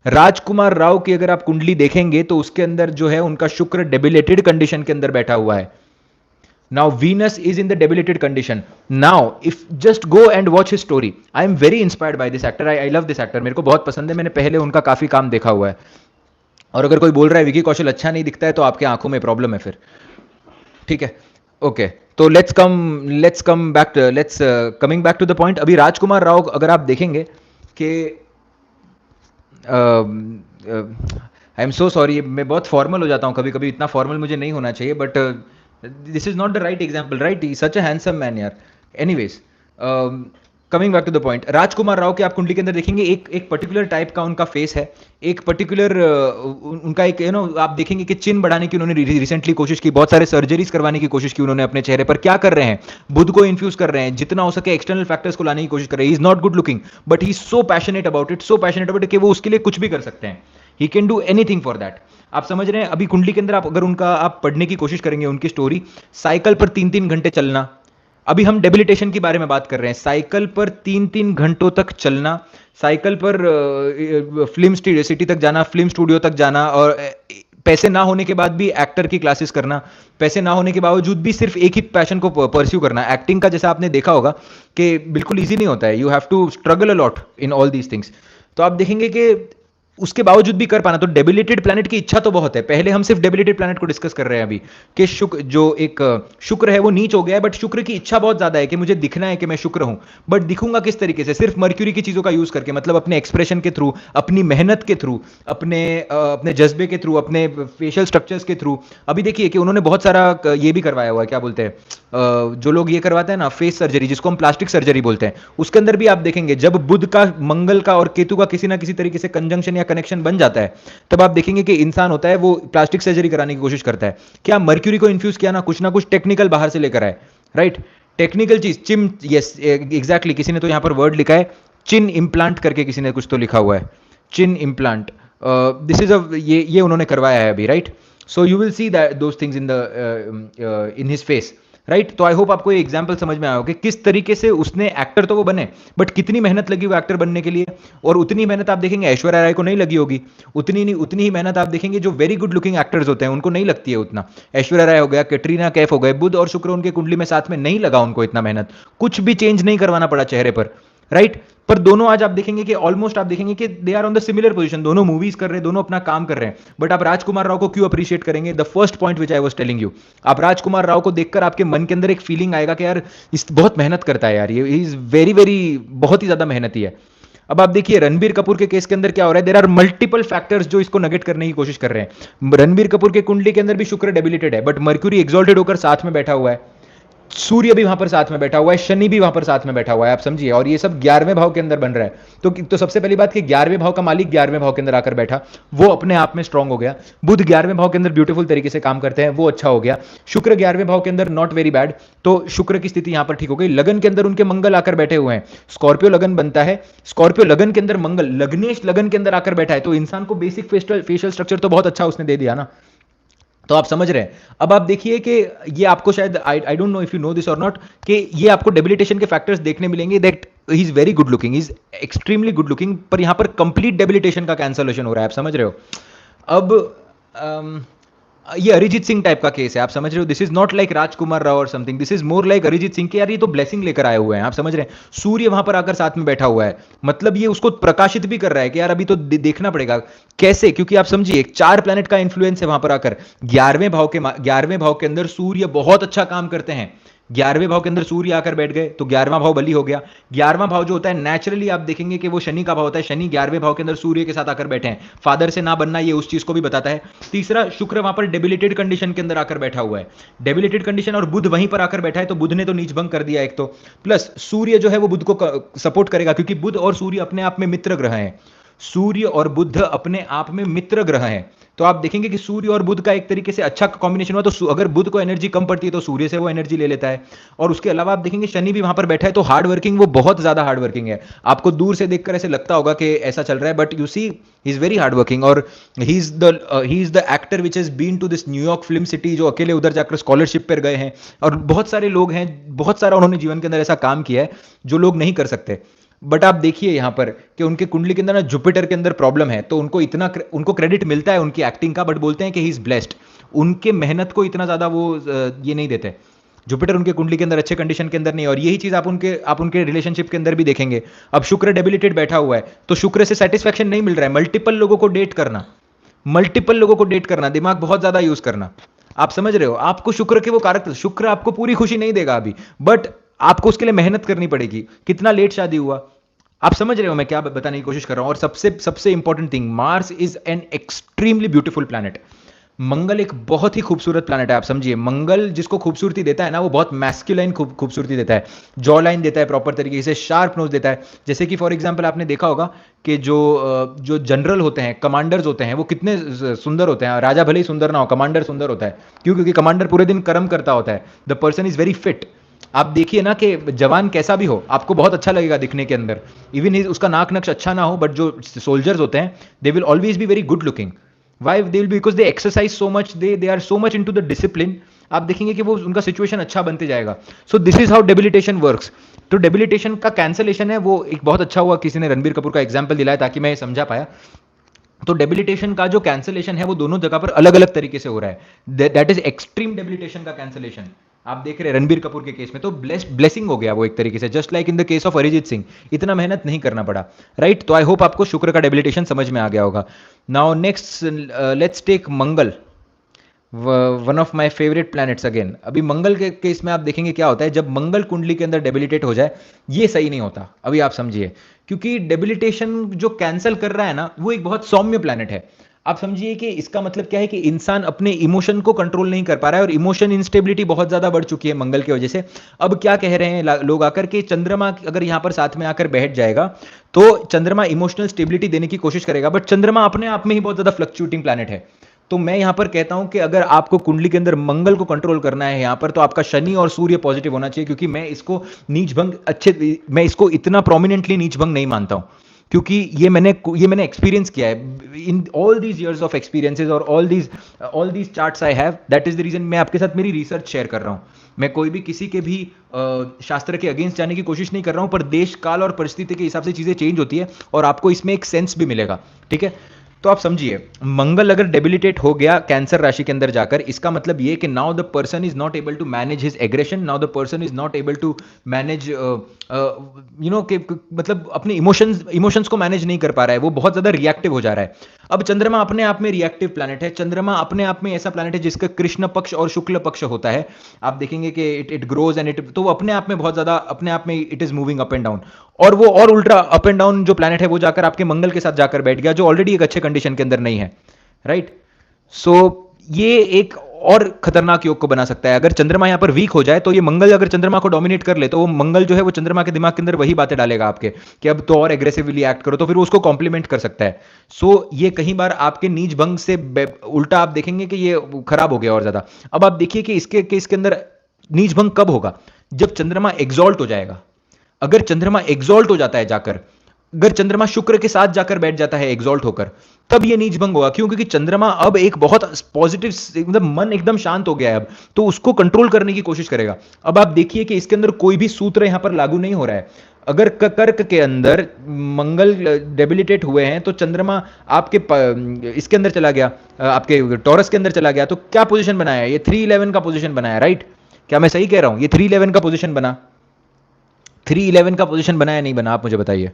राजकुमार राव की अगर आप कुंडली देखेंगे तो उसके अंदर जो है उनका शुक्र डेबिलेटेड कंडीशन के अंदर बैठा हुआ है। Now Venus is in the debilitated condition. Now if just go and watch his story. I am very inspired by this actor. I love this actor. मेरे को बहुत पसंद है, मैंने पहले उनका काफी काम देखा हुआ है। और अगर कोई बोल रहा है विकी कौशल अच्छा नहीं दिखता है तो आपके आंखों में प्रॉब्लम है फिर, ठीक है? ओके, तो let's come back, let's coming back to the point. अभी राजकुमार राव अगर आप देखेंगे कि आई एम सो सॉरी, मैं बहुत फॉर्मल हो जाता हूँ कभी कभी, इतना फॉर्मल मुझे नहीं होना चाहिए, but this is not the right example, right? Such a handsome man यार। Anyways, coming back to the point, Rajkumar Rao के आप कुंडली के अंदर देखेंगे एक एक पर्टिकुलर टाइप का उनका फेस है, एक पर्टिकुलर उनका एक आप देखेंगे कि चिन बढ़ाने की उन्होंने रिसेंटली कोशिश की, बहुत सारे सर्जरीज करवाने की कोशिश की उन्होंने अपने चेहरे पर। क्या कर रहे हैं? बुध को इन्फ्यूज कर रहे हैं, जितना हो सके एक्सटर्नल फैक्टर्स को लाने की कोशिश कर रहे हैं। Is not good looking but he is so passionate about it, so passionate about it कि वो उसके लिए कुछ भी कर सकते हैं। He can do anything for that. आप समझ रहे हैं? अभी कुंडली के अंदर आप अगर उनका आप पढ़ने की कोशिश करेंगे उनकी स्टोरी, साइकिल पर 3-3 घंटे चलना। अभी हम डेबिलिटेशन के बारे में बात कर रहे हैं, साइकिल पर 3-3 घंटों तक चलना, साइकिल पर फिल्म सिटी तक जाना, फिल्म स्टूडियो तक जाना, और पैसे ना होने के बाद भी एक्टर की क्लासेस करना, पैसे ना होने के बावजूद भी सिर्फ एक ही पैशन को परस्यू करना। एक्टिंग का जैसा आपने देखा होगा कि बिल्कुल इजी नहीं होता है, you have to struggle a lot in all these things. तो आप देखेंगे कि उसके बावजूद भी कर पाना, तो डेबिलिटेड प्लैनेट की इच्छा तो बहुत है। पहले हम सिर्फ डेबिलिटेड प्लैनेट को डिस्कस कर रहे हैं अभी कि शुक्र जो एक शुक्र है वो नीच हो गया है, बट शुक्र की इच्छा बहुत ज्यादा है कि मुझे दिखना है कि मैं शुक्र हूं, बट दिखूंगा किस तरीके से? सिर्फ मर्क्यूरी की चीजों का यूज करके, मतलब अपने एक्सप्रेशन के थ्रू, अपनी मेहनत के थ्रू, अपने जज्बे के थ्रू, अपने फेशियल स्ट्रक्चर्स के थ्रू। अभी देखिए कि उन्होंने बहुत सारा ये भी करवाया हुआ है, क्या बोलते हैं जो लोग ये करवाते हैं ना फेस सर्जरी, जिसको हम प्लास्टिक सर्जरी बोलते हैं, उसके अंदर भी आप देखेंगे जब बुध का, मंगल का और केतु का किसी ना किसी तरीके से कंजंक्शन या कनेक्शन बन जाता है, तब आप देखेंगे कि इंसान होता है वो प्लास्टिक सर्जरी कराने की कोशिश करता है। क्या मर्क्यूरी को इन्फ्यूज किया ना कुछ टेक्निकल बाहर से लेकर आए, राइट? टेक्निकल चीज, चिम, यस एग्जैक्टली, किसी ने तो यहां पर वर्ड लिखा है चिन इम्प्लांट करके, किसी ने कुछ तो लिखा हुआ है चिन इम्प्लांट। दिस इज अ ये उन्होंने करवाया है अभी, right? So you will see that those things in his face, right? तो आई होप आपको ये एग्जांपल समझ में आया होगा कि किस तरीके से उसने, एक्टर तो वो बने बट कितनी मेहनत लगी वो एक्टर बनने के लिए। और उतनी मेहनत आप देखेंगे ऐश्वर्या राय को नहीं लगी होगी, उतनी ही मेहनत आप देखेंगे जो वेरी गुड लुकिंग एक्टर्स होते हैं उनको नहीं लगती है उतना। ऐश्वर्या राय हो गया, कैटरीना कैफ हो गए, बुध और शुक्र उनके कुंडली में साथ में नहीं लगा उनको इतना मेहनत, कुछ भी चेंज नहीं करवाना पड़ा चेहरे पर, राइट? पर दोनों आज आप देखेंगे कि ऑलमोस्ट आप देखेंगे कि they are on the similar position, दोनों मूवीज कर रहे हैं, दोनों अपना काम कर रहे हैं। बट आप राजकुमार राव को क्यों अप्रिशिएट करेंगे? The first point which I was telling you, आप राजकुमार राव को देखकर आपके मन के अंदर एक फीलिंग आएगा कि यार इस बहुत मेहनत करता है यार, ये इज वेरी वेरी बहुत ही ज्यादा मेहनती है। अब आप देखिए रणबीर कपूर के केस के अंदर क्या हो रहा है, देयर आर मल्टीपल फैक्टर्स जो इसको नेगेट करने की कोशिश कर रहे हैं। रणबीर कपूर के कुंडली के अंदर भी शुक्र डेबिलिटेड है, बट मर्क्यूरी एक्सॉल्टेड होकर साथ में बैठा हुआ है, सूर्य भी वहां पर साथ में बैठा हुआ है, शनि भी वहां पर साथ में बैठा हुआ है, आप समझिए। और ये सब 11वें भाव के अंदर बन रहा है। तो सबसे पहली बात कि 11वें भाव का मालिक 11वें भाव के अंदर आकर बैठा, वो अपने आप में स्ट्रांग हो गया। बुध 11वें भाव के अंदर ब्यूटीफुल तरीके से काम करते हैं, वो अच्छा हो गया। शुक्र 11वें भाव के अंदर नॉट वेरी बैड, तो शुक्र की स्थिति यहां पर ठीक हो गई। लगन के अंदर उनके मंगल आकर बैठे हुए हैं, स्कॉर्पियो लगन बनता है, स्कॉर्पियो लगन के अंदर मंगल, लग्नेश लगन के अंदर आकर बैठा है, तो इंसान को बेसिक फेशियल स्ट्रक्चर तो बहुत अच्छा उसने दे दिया ना। तो आप समझ रहे हैं। अब आप देखिए कि ये आपको शायद आई don't know if you no this और नॉट, कि ये आपको डेबिलिटेशन के फैक्टर्स देखने मिलेंगे that he is very good looking, is extremely good looking, पर यहां पर कंप्लीट डेबिलिटेशन का कैंसलेशन हो रहा है, आप समझ रहे हो। अब ये अरिजीत सिंह टाइप का केस है, आप समझ रहे हो। दिस इज नॉट लाइक राजकुमार राव और something, this is more like Arijit Singh के, यार ये तो ब्लेसिंग लेकर आए हुए हैं, आप समझ रहे हैं। सूर्य वहां पर आकर साथ में बैठा हुआ है, मतलब ये उसको प्रकाशित भी कर रहा है कि यार अभी तो देखना पड़ेगा कैसे, क्योंकि आप समझिए 4 प्लैनेट का इंफ्लुएंस है वहां पर आकर। 11वें भाव के अंदर सूर्य बहुत अच्छा काम करते हैं, 11वें भाव के अंदर सूर्य आकर बैठ गए तो 11वां भाव बली हो गया। 11वां भाव जो होता है नेचुरली आप देखेंगे कि वो शनि का भाव होता है, शनि 11वें भाव के अंदर सूर्य के साथ आकर बैठे हैं, फादर से ना बनना ये उस चीज को भी बताता है। तीसरा, शुक्र वहां पर डेबिलिटेड कंडीशन के अंदर आकर बैठा हुआ है, डेबिलिटेड कंडीशन, और बुध वहीं पर आकर बैठा है, तो बुध ने तो नीच भंग कर दिया एक तो, प्लस सूर्य जो है वो बुध को सपोर्ट करेगा, क्योंकि बुध और सूर्य अपने आप में मित्र ग्रह हैं, सूर्य और बुध अपने आप में मित्र ग्रह हैं। तो आप देखेंगे कि सूर्य और बुध का एक तरीके से अच्छा कॉम्बिनेशन हुआ, तो अगर बुध को एनर्जी कम पड़ती है तो सूर्य से वो एनर्जी ले लेता है। और उसके अलावा आप देखेंगे शनि भी वहां पर बैठा है, तो हार्ड वर्किंग, वो बहुत ज्यादा हार्ड वर्किंग है। आपको दूर से देखकर ऐसे लगता होगा कि ऐसा चल रहा है, but you see he is very hard working. और he is the actor which has been to this New York film city, जो अकेले उधर जाकर स्कॉलरशिप पर गए हैं। और बहुत सारे लोग हैं, बहुत सारा उन्होंने जीवन के अंदर ऐसा काम किया है जो लोग नहीं कर सकते। बट आप देखिए यहां पर कि उनके कुंडली के अंदर ना जुपिटर के अंदर प्रॉब्लम है, तो उनको क्रेडिट मिलता है उनकी एक्टिंग का, बट बोलते हैं कि ही इज ब्लेस्ड। उनके मेहनत को इतना ज्यादा वो ये नहीं देते। जुपिटर उनके कुंडली के अंदर अच्छे कंडीशन के अंदर नहीं है, और यही चीज आप उनके रिलेशनशिप के अंदर भी देखेंगे। अब शुक्र डेबिलिटेड बैठा हुआ है, तो शुक्र से सेटिस्फैक्शन नहीं मिल रहा है, मल्टीपल लोगों को डेट करना, मल्टीपल लोगों को डेट करना, दिमाग बहुत ज्यादा यूज करना। आप समझ रहे हो, आपको शुक्र के वो कारक, शुक्र आपको पूरी खुशी नहीं देगा अभी, बट आपको उसके लिए मेहनत करनी पड़ेगी। कितना लेट शादी हुआ, आप समझ रहे हो मैं क्या बताने की कोशिश कर रहा हूं। और सबसे सबसे important thing, Mars is an extremely beautiful planet. Mangal एक बहुत ही खूबसूरत प्लैनेट है। आप समझिए, मंगल जिसको खूबसूरती देता है ना, वो बहुत मैस्कुलाइन खूबसूरती देता है, जॉ लाइन देता है प्रॉपर तरीके से, शार्प नोज देता है। जैसे कि फॉर एग्जांपल आपने देखा होगा कि जो जनरल होते हैं, कमांडर्स होते हैं, वो कितने सुंदर होते हैं। राजा भले ही सुंदर ना हो, कमांडर सुंदर होता है। क्यों? क्योंकि कमांडर पूरे दिन कर्म करता होता है, the person is very fit. आप देखिए ना कि जवान कैसा भी हो, आपको बहुत अच्छा लगेगा दिखने के अंदर, इवन उसका नाक नक्श अच्छा ना हो, बट जो सोल्जर्स होते हैं they will always be very good looking. Why they will be, because they exercise so much, they are so much into the discipline. आप देखेंगे कि वो उनका सिचुएशन अच्छा बनते जाएगा। So this is how debilitation works. तो डेबिलिटेशन का कैंसलेशन है, वो एक बहुत अच्छा हुआ किसी ने रणबीर कपूर का एग्जाम्पल दिलाया ताकि मैं समझा पाया। तो डेबिलिटेशन का जो कैंसलेशन है वो दोनों जगह पर अलग अलग तरीके से हो रहा है। दैट इज एक्सट्रीम डेबिलिटेशन का कैंसलेशन। आप देख रहे हैं रणबीर कपूर के केस में तो ब्लेसिंग हो गया वो एक तरीके से, just like in the case of Arijit Singh, इतना मेहनत नहीं करना पड़ा। राइट? तो आई होप आपको शुक्र का डेबिलिटेशन समझ में आ गया होगा। Now next let's take Mangal, one of my favourite planets again. अभी मंगल के केस में आप देखेंगे क्या होता है जब मंगल कुंडली के अंदर डेबिलिटेट हो जाए, ये सही नहीं होता। अभी आप समझिए, क्योंकि डेबिलिटेशन जो कैंसिल कर रहा है ना, वो एक बहुत सौम्य प्लैनेट है। आप समझिए कि इसका मतलब क्या है कि इंसान अपने इमोशन को कंट्रोल नहीं कर पा रहा है, और इमोशन इंस्टेबिलिटी बहुत ज्यादा बढ़ चुकी है मंगल की वजह से। अब क्या कह रहे हैं लोग आकर के, चंद्रमा अगर यहां पर साथ में आकर बैठ जाएगा तो चंद्रमा इमोशनल स्टेबिलिटी देने की कोशिश करेगा, बट चंद्रमा अपने आप में ही बहुत ज्यादा फ्लक्चुएटिंग प्लैनेट है। तो मैं यहां पर कहता हूं कि अगर आपको कुंडली के अंदर मंगल को कंट्रोल करना है यहां पर, तो आपका शनि और सूर्य पॉजिटिव होना चाहिए। क्योंकि मैं इसको नीच भंग मैं इसको इतना प्रोमिनेंटली नीच भंग नहीं मानता हूं, क्योंकि ये मैंने एक्सपीरियंस किया है in all these years of experiences, और all these charts I have. That is the reason मैं आपके साथ मेरी रिसर्च शेयर कर रहा हूं। मैं कोई भी किसी के भी शास्त्र के अगेंस्ट जाने की कोशिश नहीं कर रहा हूं, पर देश काल और परिस्थिति के हिसाब से चीजें चेंज होती है, और आपको इसमें एक सेंस भी मिलेगा। ठीक है? तो आप समझिए, मंगल अगर डेबिलिटेट हो गया कैंसर राशि के अंदर जाकर, इसका मतलब ये कि now the person is not able to manage his aggression, now the person is not able to manage के मतलब अपने इमोशंस को मैनेज नहीं कर पा रहा है, वो बहुत ज्यादा रिएक्टिव हो जा रहा है। अब चंद्रमा अपने आप में रिएक्टिव प्लैनेट है, चंद्रमा अपने आप में ऐसा प्लैनेट है जिसका कृष्ण पक्ष और शुक्ल पक्ष होता है। आप देखेंगे कि इट ग्रोज एंड इट, तो वो अपने आप में बहुत ज्यादा, अपने आप में it is moving up and down. और वो और उल्टा अप एंड डाउन जो प्लैनेट है वो जाकर आपके मंगल के साथ जाकर बैठ गया, जो ऑलरेडी एक अच्छे कंडीशन के अंदर नहीं है। राइट? सो ये एक और खतरनाक योग को बना सकता है। अगर चंद्रमा यहां पर वीक हो जाए, तो ये मंगल अगर चंद्रमा को डोमिनेट कर ले, तो वो मंगल जो है वो चंद्रमा के दिमाग के अंदर वही बातें डालेगा आपके कि अब तो और एग्रेसिवली एक्ट करो, तो फिर वो उसको कॉम्प्लीमेंट कर सकता है। सो ये कई बार आपके नीच भंग से उल्टा आप देखेंगे कि ये खराब हो गया और ज्यादा। अब आप देखिए कि इसके केस के अंदर नीच भंग कब होगा? जब चंद्रमा एग्जॉल्ट हो जाएगा। अगर चंद्रमा एग्जॉल्ट हो जाता है जाकर, अगर चंद्रमा शुक्र के साथ जाकर बैठ जाता है एग्जॉल्ट होकर, तब ये नीच भंग होगा। क्यों? क्योंकि चंद्रमा अब एक बहुत पॉजिटिव, मतलब मन एकदम शांत हो गया है अब, तो उसको कंट्रोल करने की कोशिश करेगा। अब आप देखिए कि इसके अंदर कोई भी सूत्र यहां पर लागू नहीं हो रहा है। अगर कर्क के अंदर मंगल डेबिलिटेट हुए हैं, तो चंद्रमा आपके इसके अंदर चला गया, आपके टॉरस के अंदर चला गया, तो क्या पोजीशन बनाया? ये 311 का पोजीशन बनाया। राइट? क्या मैं सही कह रहा हूं? ये 311 का पोजीशन बना, 311 का पोजीशन बनाया नहीं बना? आप मुझे बताइए।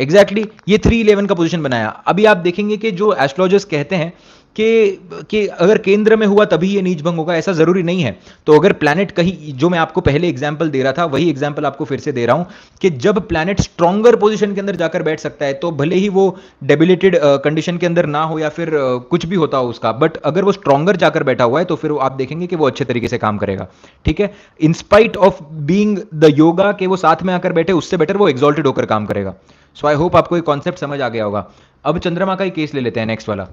एग्जैक्टली ये 311 का पोजीशन बनाया। अभी आप देखेंगे कि जो एस्ट्रोलॉजर्स कहते हैं कि अगर केंद्र में हुआ तभी ये नीच भंग होगा, ऐसा जरूरी नहीं है। तो अगर प्लैनेट कहीं, जो मैं आपको पहले एग्जांपल दे रहा था वही एग्जांपल आपको फिर से दे रहा हूं, कि जब प्लैनेट स्ट्रॉन्गर पोजीशन के अंदर जाकर बैठ सकता है तो भले ही वो डेबिलिटेड कंडीशन के अंदर ना हो या फिर कुछ भी होता हो उसका, बट अगर वो स्ट्रॉन्गर जाकर बैठा हुआ है तो फिर आप देखेंगे कि वो अच्छे तरीके से काम करेगा। ठीक है, in spite of being the yoga के वो साथ में आकर बैठे, उससे बेटर वो एग्जॉल्टेड होकर काम करेगा। सो आई होप आपको ये कॉन्सेप्ट समझ आ गया होगा। अब चंद्रमा का ही केस ले लेते हैं, नेक्स्ट वाला।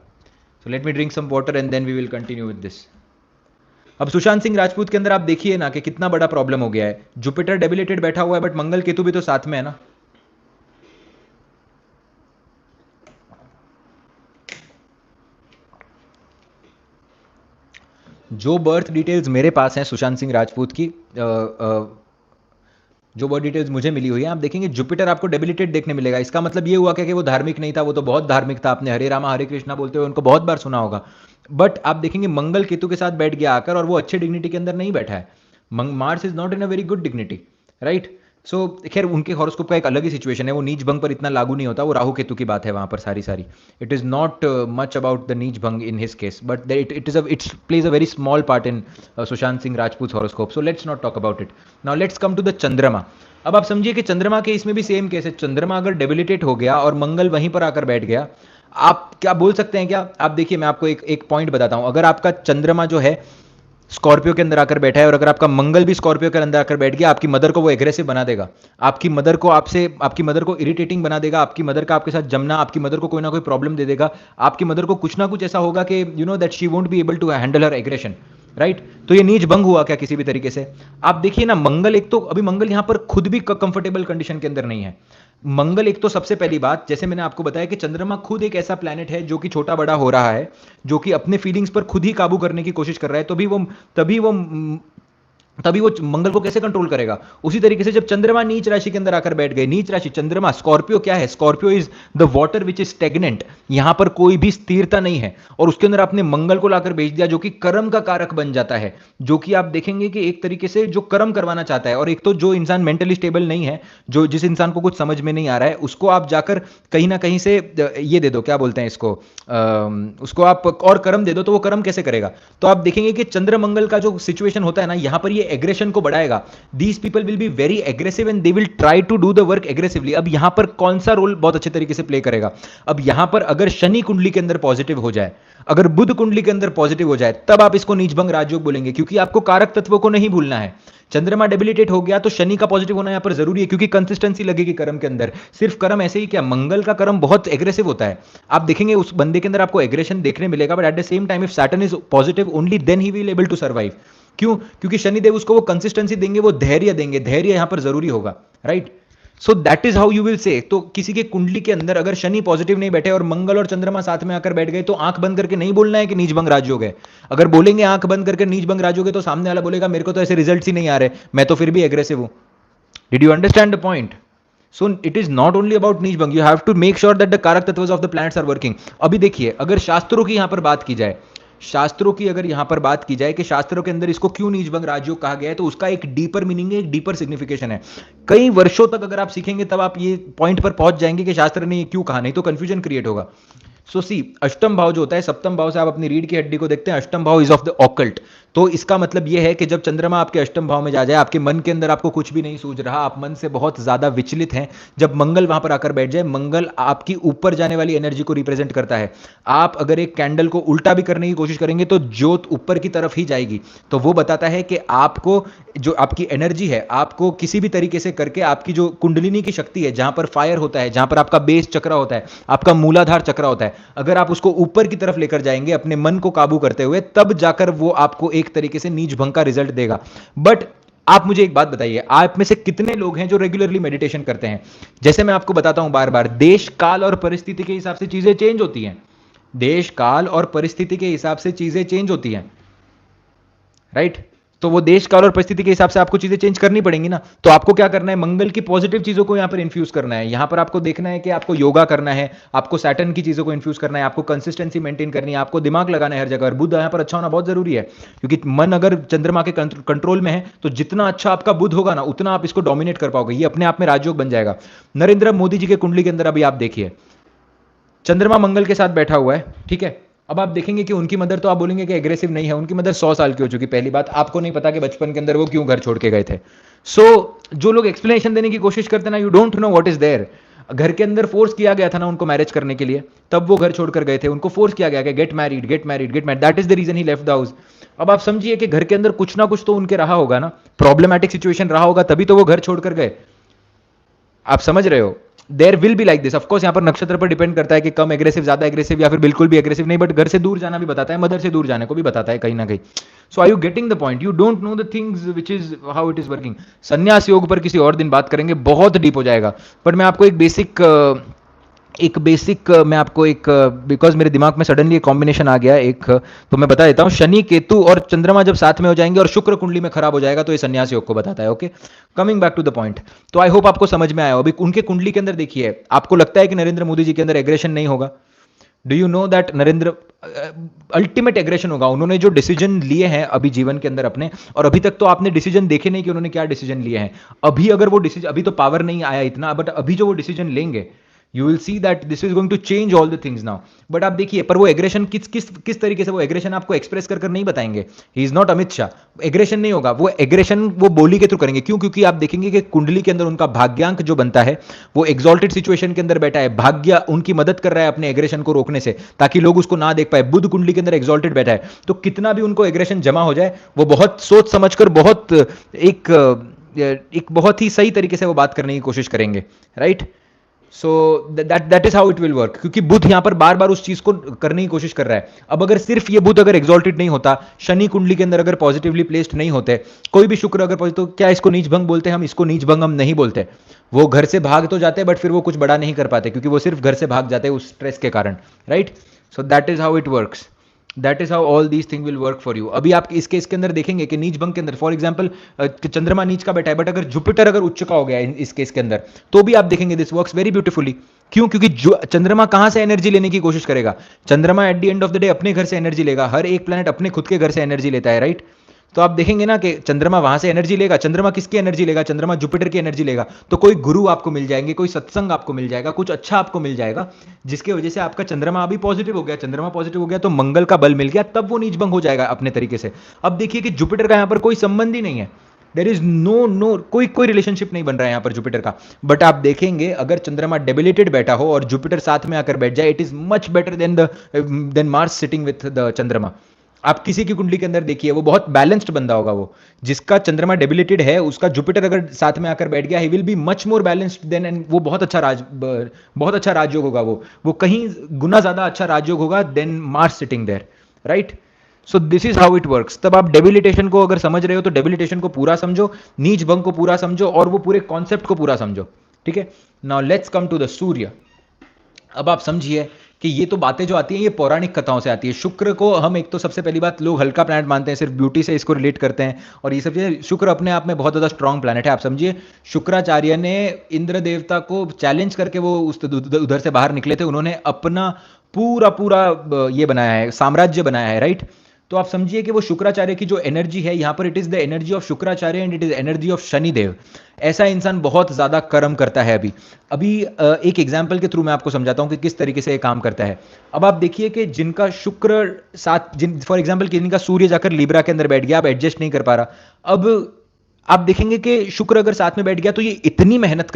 So let me drink some water and then we will continue with this. अब सुशांत सिंह राजपूत के अंदर आप देखिए ना कि कितना बड़ा प्रॉब्लम हो गया है। जुपिटर डेबिलिटेड बैठा हुआ है बट मंगल केतु भी तो साथ में है ना। जो बर्थ डिटेल्स मेरे पास हैं सुशांत सिंह राजपूत की, जो बर्थ डिटेल्स मुझे मिली हुई है, आप देखेंगे जुपिटर आपको डेबिलिटेड देखने मिलेगा। इसका मतलब ये हुआ क्या कि वो धार्मिक नहीं था, वो तो बहुत धार्मिक था। आपने हरे रामा हरे कृष्णा बोलते हुए उनको बहुत बार सुना होगा। बट आप देखेंगे मंगल केतु के साथ बैठ गया आकर, और वो अच्छे डिग्निटी के अंदर नहीं बैठा है। Mars is not in a very good dignity, right. So खैर उनके हॉरोस्कोप का एक अलग ही सिचुएशन है, वो नीच भंग पर इतना लागू नहीं होता, वो राहु केतु की बात है वहां पर सारी सारी। It is not much about the neech bhang in his case, but it plays a very small part in Sushant Singh Rajput horoscope. So let's not talk about it. Now let's come to the Chandrama. अब आप समझिए कि चंद्रमा के इसमें भी सेम केस है। चंद्रमा अगर डेबिलिटेट हो गया और मंगल वहीं पर आकर बैठ गया, आप क्या बोल सकते हैं क्या? आप देखिए, मैं आपको एक पॉइंट बताता हूं। अगर आपका चंद्रमा जो है स्कॉर्पियो के अंदर आकर बैठा है और अगर आपका मंगल भी स्कॉर्पियो के अंदर आकर बैठ गया, आपकी मदर को वो एग्रेसिव बना देगा। आपकी मदर को इरिटेटिंग बना देगा। आपकी मदर का आपके साथ जमना, आपकी मदर को कोई ना कोई प्रॉब्लम दे देगा। आपकी मदर को कुछ ना कुछ ऐसा होगा कि you know that she won't be able to handle her aggression, right. तो ये नीच भंग हुआ क्या किसी भी तरीके से? आप देखिए ना, मंगल एक तो अभी मंगल यहां पर खुद भी कंफर्टेबल कंडीशन के अंदर नहीं है। मंगल एक तो सबसे पहली बात, जैसे मैंने आपको बताया कि चंद्रमा खुद एक ऐसा प्लैनेट है जो कि छोटा बड़ा हो रहा है, जो कि अपने फीलिंग्स पर खुद ही काबू करने की कोशिश कर रहा है। तभी वो तभी वो मंगल को कैसे कंट्रोल करेगा? उसी तरीके से जब चंद्रमा नीच राशि के अंदर आकर बैठ गए, नीच राशि चंद्रमा, स्कॉर्पियो क्या है? Scorpio is the water which is stagnant. यहां पर कोई भी स्थिरता नहीं है, और उसके अंदर आपने मंगल को लाकर भेज दिया जो कि कर्म का कारक बन जाता है। जो कि आप देखेंगे कि एक तरीके से जो कर्म करवाना चाहता है, और एक तो जो इंसान मेंटली स्टेबल नहीं है, जो जिस इंसान को कुछ समझ में नहीं आ रहा है, उसको आप जाकर कहीं ना कहीं से ये दे दो, क्या बोलते हैं इसको, उसको आप और कर्म दे दो, तो वो कर्म कैसे करेगा? तो आप देखेंगे कि चंद्र मंगल का जो सिचुएशन होता है ना, यहां पर ये एग्रेशन को बढ़ाएगा। These people will be very aggressive and they will try to do the work aggressively. अब यहां पर कौन सा रोल बहुत अच्छे तरीके से प्ले करेगा? अब यहां पर अगर शनि कुंडली के अंदर पॉजिटिव हो जाए, अगर बुध कुंडली के अंदर पॉजिटिव हो जाए, तब आप इसको नीचभंग राजयोग बोलेंगे, क्योंकि आपको कारक तत्वों को नहीं भूलना है। चंद्रमा डेबिलिटेट हो गया तो शनि का पॉजिटिव होना यहां पर जरूरी है, क्योंकि कंसिस्टेंसी लगेगी कर्म के अंदर। सिर्फ कर्म ऐसे ही क्या, मंगल का कर्म बहुत एग्रेसिव होता है। आप देखेंगे उस बंदे के अंदर आपको एग्रेशन देखने मिलेगा, but at the same time if Saturn is positive only then he will able to survive. क्यों? क्योंकि शनिदेव उसको वो कंसिस्टेंसी देंगे, वो धैर्य देंगे। धैर्य यहां पर जरूरी होगा, right. So that is how you will say. तो किसी के कुंडली के अंदर अगर शनि पॉजिटिव नहीं बैठे और मंगल और चंद्रमा साथ में आकर बैठ गए, तो आंख बंद करके नहीं बोलना है कि नीचभंग राजयोग है। अगर बोलेंगे आंख बंद करके नीचभंग राजयोग है, तो सामने वाला बोलेगा मेरे को तो ऐसे रिजल्ट ही नहीं आ रहे, मैं तो फिर भी एग्रेसिव हूं। Did you understand the point? So it is not only about neechbhang, you have to make sure that the karak tatva of the planets are working. अभी देखिए, अगर शास्त्रों की यहां पर बात की जाए, शास्त्रों की अगर यहां पर बात की जाए कि शास्त्रों के अंदर इसको क्यों नीचभंग राजयोग कहा गया है, तो उसका एक डीपर मीनिंग है, एक डीपर सिग्निफिकेशन है। कई वर्षों तक अगर आप सीखेंगे तब आप ये पॉइंट पर पहुंच जाएंगे कि शास्त्र ने ये क्यों कहा, नहीं तो कंफ्यूजन क्रिएट होगा। सो सी, अष्टम भाव जो होता है, सप्तम भाव से आप अपनी रीढ़ की हड्डी को देखते हैं, अष्टम भाव इज ऑफ द ऑकल्ट। तो इसका मतलब यह है कि जब चंद्रमा आपके अष्टम भाव में जा जाए, आपके मन के अंदर आपको कुछ भी नहीं सूझ रहा, आप मन से बहुत ज्यादा विचलित हैं, जब मंगल वहां पर आकर बैठ जाए, मंगल आपकी ऊपर जाने वाली एनर्जी को रिप्रेजेंट करता है। आप अगर एक कैंडल को उल्टा भी करने की कोशिश करेंगे तो ज्योत ऊपर की तरफ ही जाएगी। तो वो बताता है कि आपको जो आपकी एनर्जी है, आपको किसी भी तरीके से करके आपकी जो कुंडलिनी की शक्ति है, जहां पर फायर होता है, जहां पर आपका बेस चक्र होता है, आपका मूलाधार चक्र होता है, अगर आप उसको ऊपर की तरफ लेकर जाएंगे अपने मन को काबू करते हुए, तब जाकर वो आपको एक तरीके से नीचभंग का रिजल्ट देगा। बट आप मुझे एक बात बताइए, आप में से कितने लोग हैं जो रेगुलरली मेडिटेशन करते हैं? जैसे मैं आपको बताता हूं बार बार, देश काल और परिस्थिति के हिसाब से चीजें चेंज होती हैं। देश काल और परिस्थिति के हिसाब से चीजें चेंज होती हैं, राइट। तो वो देश काल और परिस्थिति के हिसाब से आपको चीजें चेंज करनी पड़ेंगी ना। तो आपको क्या करना है, मंगल की पॉजिटिव चीजों को यहाँ पर इन्फ्यूज करना है। यहाँ पर आपको देखना है कि आपको योगा करना है, आपको सैटर्न की चीजों को इन्फ्यूज करना है, आपको कंसिस्टेंसी मेंटेन करनी है, आपको दिमाग लगाना है हर जगह। और बुध यहाँ पर अच्छा होना बहुत जरूरी है, क्योंकि मन अगर चंद्रमा के कंट्रोल में है तो जितना अच्छा आपका बुध होगा ना, उतना आप इसको डोमिनेट कर पाओगे। ये अपने आप में राजयोग बन जाएगा। नरेंद्र मोदी जी के कुंडली के अंदर अभी आप देखिए, चंद्रमा मंगल के साथ बैठा हुआ है, ठीक है। अब आप देखेंगे कि उनकी मदर, तो आप बोलेंगे कि एग्रेसिव नहीं है, उनकी मदर 100 साल की हो चुकी। पहली बात, आपको नहीं पता कि बचपन के अंदर वो क्यों घर छोड़ के गए थे। जो लोग एक्सप्लेनेशन देने की कोशिश करते हैं ना, you don't know what is there. घर के अंदर फोर्स किया गया था ना उनको मैरिज करने के लिए, तब वो घर छोड़कर गए थे। उनको फोर्स किया गया कि get married, get married, get married, that is the reason he left the house. अब आप समझिए कि घर के अंदर कुछ ना कुछ तो उनके रहा होगा ना, प्रॉब्लमैटिक सिचुएशन रहा होगा, तभी तो वो घर छोड़कर गए। आप समझ रहे हो। There will be like this. Of course यहाँ पर नक्षत्र पर डिपेंड करता है कि कम एग्रेसिव, ज्यादा एग्रेसिव, या फिर बिल्कुल भी एग्रेसिव नहीं, बट घर से दूर जाना भी बताता है, मदर से दूर जाने को भी बताता है कहीं ना कहीं। So are you getting the point? You don't know the things which is how it is working. Sanyas yog पर किसी और दिन बात करेंगे, बहुत डीप हो जाएगा। बट मैं आपको एक बेसिक मैं आपको एक, बिकॉज मेरे दिमाग में सडनली एक कॉम्बिनेशन आ गया एक, तो मैं बता देता हूं। शनि केतु और चंद्रमा जब साथ में हो जाएंगे और शुक्र कुंडली में खराब हो जाएगा, तो ये संन्यास योग को बताता है। Okay, coming back to the point. तो आई होप आपको समझ में आया हो। अभी उनके कुंडली के अंदर देखिए, आपको लगता है कि नरेंद्र मोदी जी के अंदर एग्रेशन नहीं होगा? Do you know that Narendra ultimate aggression होगा। उन्होंने जो डिसीजन लिए हैं अभी जीवन के अंदर अपने, और अभी तक तो आपने डिसीजन देखे नहीं कि उन्होंने क्या डिसीजन लिए हैं। अभी अगर वो डिसीजन, अभी तो पावर नहीं आया इतना, बट अभी जो वो डिसीजन लेंगे, you will see that this is going to change all the things now. But आप देखिए, पर वो एग्रेशन किस किस किस तरीके से वो एग्रेशन आपको एक्सप्रेस कर कर नहीं बताएंगे। He is not Amit Shah. Aggression नहीं होगा, वो एग्रेशन वो बोली के थ्रू करेंगे। क्यों? क्योंकि आप देखेंगे कि कुंडली के अंदर उनका भाग्यांक जो बनता है, वो एग्जॉल्टेड सिचुएशन के अंदर बैठा है। भाग्य उनकी मदद कर रहा है अपने एग्रेशन को रोकने से, ताकि लोग उसको ना देख पाए। बुध कुंडली के अंदर एग्जॉल्टेड बैठा है, तो कितना भी उनको एग्रेशन जमा हो जाए, वो बहुत सोच समझकर, बहुत एक बहुत ही सही तरीके से वो बात करने की कोशिश करेंगे, right. So that is how it will work, क्योंकि बुध यहां पर बार बार उस चीज को करने की कोशिश कर रहा है। अब अगर सिर्फ ये बुध अगर एग्जॉल्टेड नहीं होता, शनि कुंडली के अंदर अगर पॉजिटिवली प्लेस्ड नहीं होते, कोई भी शुक्र अगर पॉजिटिव, तो क्या इसको नीच भंग बोलते हैं हम? इसको नीच भंग हम नहीं बोलते। वो घर से भाग तो जाते हैं, बट फिर वो कुछ बड़ा नहीं कर पाते, क्योंकि वो सिर्फ घर से भाग जाते हैं उस स्ट्रेस के कारण, right. So that is how it works, that is how all these thing will work for you. अभी आप इसके अंदर देखेंगे कि नीच भंग के अंदर, फॉर एग्जाम्पल, चंद्रमा नीच का बैठा है, बट अगर जुपिटर अगर उच्च का हो गया इस केस के अंदर, तो भी आप देखेंगे दिस वर्क्स वेरी ब्यूटीफुली। क्यों? क्योंकि चंद्रमा कहां से एनर्जी लेने की कोशिश करेगा? चंद्रमा at the end of the day अपने घर से एनर्जी लेगा। हर एक प्लैनेट अपने खुद के घर से एनर्जी लेता है, राइट। तो आप देखेंगे ना कि चंद्रमा वहां से एनर्जी लेगा। चंद्रमा किसकी एनर्जी लेगा? चंद्रमा जुपिटर की एनर्जी लेगा। तो कोई गुरु आपको मिल जाएंगे, कोई सत्संग आपको मिल जाएगा, कुछ अच्छा आपको मिल जाएगा, जिसकी वजह से आपका चंद्रमा अभी पॉजिटिव हो गया। चंद्रमा पॉजिटिव हो गया तो मंगल का बल मिल गया, तब वो नीच भंग हो जाएगा अपने तरीके से। अब देखिए कि जुपिटर का यहां पर कोई संबंध ही नहीं है। देर इज नो कोई रिलेशनशिप नहीं बन रहा है यहां पर जुपिटर का। बट आप देखेंगे अगर चंद्रमा डेबिलिटेड बैठा हो और जुपिटर साथ में आकर बैठ जाए, it is much better than Mars sitting with the चंद्रमा। आप किसी की कुंडली के अंदर देखिए, वो बहुत बैलेंस्ड बंदा होगा। वो जिसका चंद्रमा डेबिलिटेड है, उसका जुपिटर अगर साथ में आकर बैठ गया, he will be much more balanced then, and वो बहुत अच्छा राजयोग होगा। वो कहीं गुना ज्यादा अच्छा राजयोग होगा than Mars sitting there, right. So this is how it works. तब आप डेबिलिटेशन को अगर समझ रहे हो, तो डेबिलिटेशन को पूरा समझो, नीच भंग को पूरा समझो, और वो पूरे कॉन्सेप्ट को पूरा समझो, ठीक है। Now let's come to the Surya. अब आप समझिए कि ये तो बातें जो आती हैं, ये पौराणिक कथाओं से आती है। शुक्र को हम, एक तो सबसे पहली बात, लोग हल्का प्लैनेट मानते हैं, सिर्फ ब्यूटी से इसको रिलेट करते हैं और ये सब चीजें। शुक्र अपने आप में बहुत ज्यादा स्ट्रांग प्लैनेट है। आप समझिए, शुक्राचार्य ने इंद्र देवता को चैलेंज करके वो उधर से बाहर निकले थे। उन्होंने अपना पूरा पूरा ये बनाया है, साम्राज्य बनाया है, राइट। तो आप समझिए कि वो शुक्राचार्य की जो एनर्जी है यहां पर, it is the energy of Shukracharya and it is energy of Shanidev. ऐसा इंसान बहुत ज्यादा कर्म करता है। अभी अभी एक एग्जाम्पल के थ्रू मैं आपको समझाता हूं कि किस तरीके से ये काम करता है। अब आप देखिए कि जिनका शुक्र साथ, फॉर एग्जाम्पल जिनका सूर्य जाकर लिब्रा के अंदर बैठ गया, अब एडजस्ट नहीं कर पा रहा। अब आप देखेंगे कि शुक्र अगर साथ में बैठ गया, तो ये इतनी मेहनत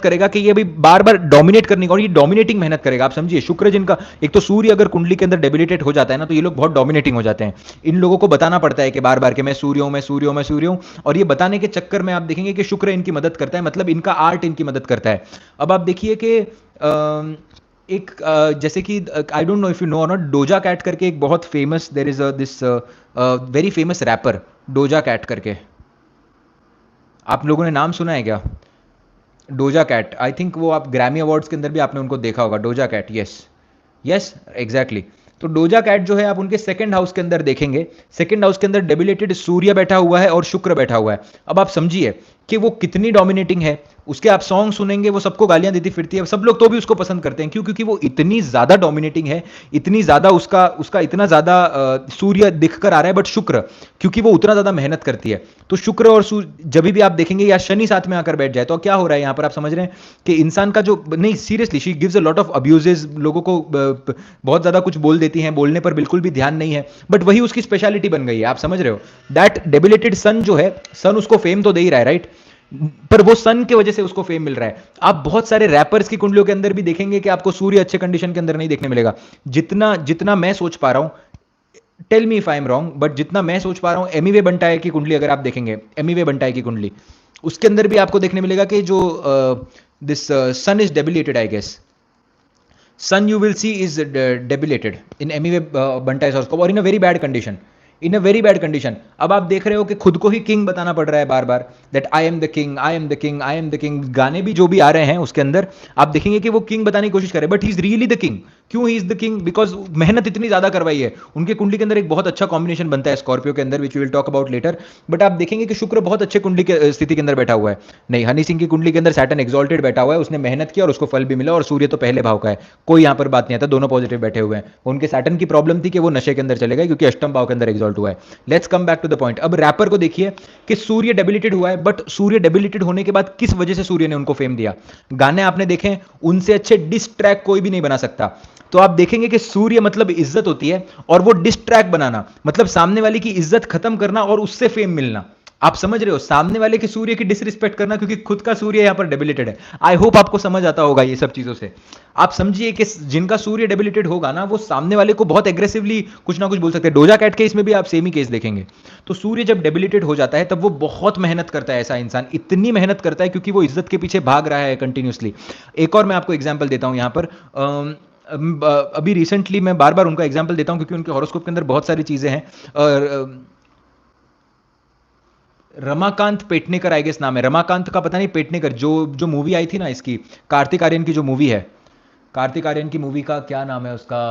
करेगा कि ये अभी बार बार डोमिनेट करने का, और ये डोमिनेटिंग मेहनत करेगा। आप समझिए, शुक्र जिनका, एक तो सूर्य अगर कुंडली के अंदर डेबिलिटेट हो जाता है ना, तो ये लोग बहुत डोमिनेटिंग हो जाते हैं। इन लोगों को बताना पड़ता है कि बार बार कि मैं सूर्य हूं, मैं सूर्य हूं, मैं सूर्य हूं। और ये बताने के चक्कर में आप देखेंगे कि शुक्र इनकी मदद करता है, मतलब इनका आर्ट इनकी मदद करता है। अब आप देखिए कि एक जैसे कि I don't know if you know or not, Doja Cat करके एक बहुत famous, there is this very famous rapper Doja Cat करके। आप लोगों ने नाम सुना है क्या? डोजा कैट, आई थिंक वो आप ग्रैमी अवार्ड्स के अंदर भी आपने उनको देखा होगा। Doja Cat, yes yes exactly. तो डोजा कैट जो है आप उनके सेकंड हाउस के अंदर देखेंगे, सेकंड हाउस के अंदर डेबिलेटेड सूर्य बैठा हुआ है और शुक्र बैठा हुआ है। अब आप समझिए कि वो कितनी डोमिनेटिंग है। उसके आप सॉन्ग सुनेंगे, वो सबको गालियां देती फिरती है, सब लोग तो भी उसको पसंद करते हैं। क्यों? क्योंकि वो इतनी ज्यादा डोमिनेटिंग है, इतनी ज्यादा उसका उसका इतना ज्यादा सूर्य दिखकर आ रहा है। बट शुक्र, क्योंकि वो उतना ज्यादा मेहनत करती है, तो शुक्र और जब भी आप देखेंगे या शनि साथ में आकर बैठ जाए, तो क्या हो रहा है यहां पर आप समझ रहे हैं कि इंसान का जो, नहीं seriously, she gives a lot of abuses, लोगों को बहुत ज्यादा कुछ बोल देती हैं, बोलने पर बिल्कुल भी ध्यान नहीं है, बट वही उसकी स्पेशलिटी बन गई है। आप समझ रहे हो? दैट डेबिलेटेड सन जो है, सन उसको फेम तो दे ही रहा है, राइट? पर वो सन की वजह से उसको फेम मिल रहा है। आप बहुत सारे रैपर्स की कुंडलियों के अंदर भी देखेंगे कि आपको सूर्य अच्छे कंडीशन के अंदर नहीं देखने मिलेगा। जितना जितना मैं सोच पा रहा हूं, tell me if I am wrong, but जितना मैं सोच पा रहा हूं, एमिवे बंटाए की कुंडली अगर आप देखेंगे, एमिवे बंटाए की कुंडली, उसके अंदर भी आपको देखने मिलेगा कि जो this sun is debilitated, I guess sun you will see is debilitated in Emiway Bantai's horoscope, और in a very bad condition, in a very bad condition. अब आप देख रहे हो कि खुद को ही किंग बताना पड़ रहा है बार बार, that I am the king, I am the king, I am the king. गाने भी जो भी आ रहे हैं उसके अंदर आप देखेंगे कि वो किंग बताने की कोशिश कर रहे हैं, but he is really the king. क्यों he is the king? Because मेहनत इतनी ज्यादा करवाई है। उनके कुंडली के अंदर एक बहुत अच्छा कॉम्बिनेशन बनता है स्कॉर्पियो के अंदर, which will talk about later. But आप देखेंगे कि शुक्र बहुत अच्छे कुंडली के स्थिति के अंदर बैठा हुआ है। नहीं, हनी सिंह की कुंडली के अंदर सैटर्न एक्सॉल्टेड बैठा हुआ है, उसने मेहनत की और उसको फल भी मिला, और सूर्य तो पहले भाव का है, कोई यहां पर बात नहीं आता, दोनों पॉजिटिव बैठे हुए हैं। उनके सैटर्न की प्रॉब्लम थी कि वो नशे के अंदर चले गए, क्योंकि अष्टम भाव के अंदर एक्सॉल्ट हुआ है। Let's come back to the point. अब रैपर को देखिए कि सूर्य डेबिलिटेड हुआ है, बट सूर्य डेबिलिटेड होने के बाद किस वजह से सूर्य ने उनको फेम दिया? गाने आपने देखे, उनसे अच्छे डिस ट्रैक कोई भी नहीं बना सकता। तो आप देखेंगे कि सूर्य मतलब इज्जत होती है, और वो डिस ट्रैक बनाना मतलब सामने वाले की इज्जत खत्म करना और उससे फेम मिलना। आप समझ रहे हो? सामने वाले के सूर्य की डिसरिस्पेक्ट करना, क्योंकि खुद का सूर्य यहां पर डेबिलिटेड है। आई होप आपको समझ आता होगा ये सब चीजों से। आप समझिए कि जिनका सूर्य डेबिलिटेड होगा ना, वो सामने वाले को बहुत एग्रेसिवली कुछ ना कुछ बोल सकते हैं। डोजा कैट केस में भी आप सेम ही केस देखेंगे। तो सूर्य जब डेबिलिटेड हो जाता है, तब वो बहुत मेहनत करता है। ऐसा इंसान इतनी मेहनत करता है क्योंकि वो इज्जत के पीछे भाग रहा है कंटिन्यूसली। एक और मैं आपको एग्जाम्पल देता हूं यहां पर। अभी रिसेंटली मैं बार बार उनका एग्जाम्पल देता हूं, क्योंकि उनके हॉरोस्कोप के अंदर बहुत सारी चीजें हैं। रमाकांत पेटनेकर, आई गेस नाम है रमाकांत का, पता नहीं पेटनेकर, जो जो मूवी आई थी ना इसकी, कार्तिक आर्यन की जो मूवी है, कार्तिक आर्यन की मूवी का क्या नाम है उसका?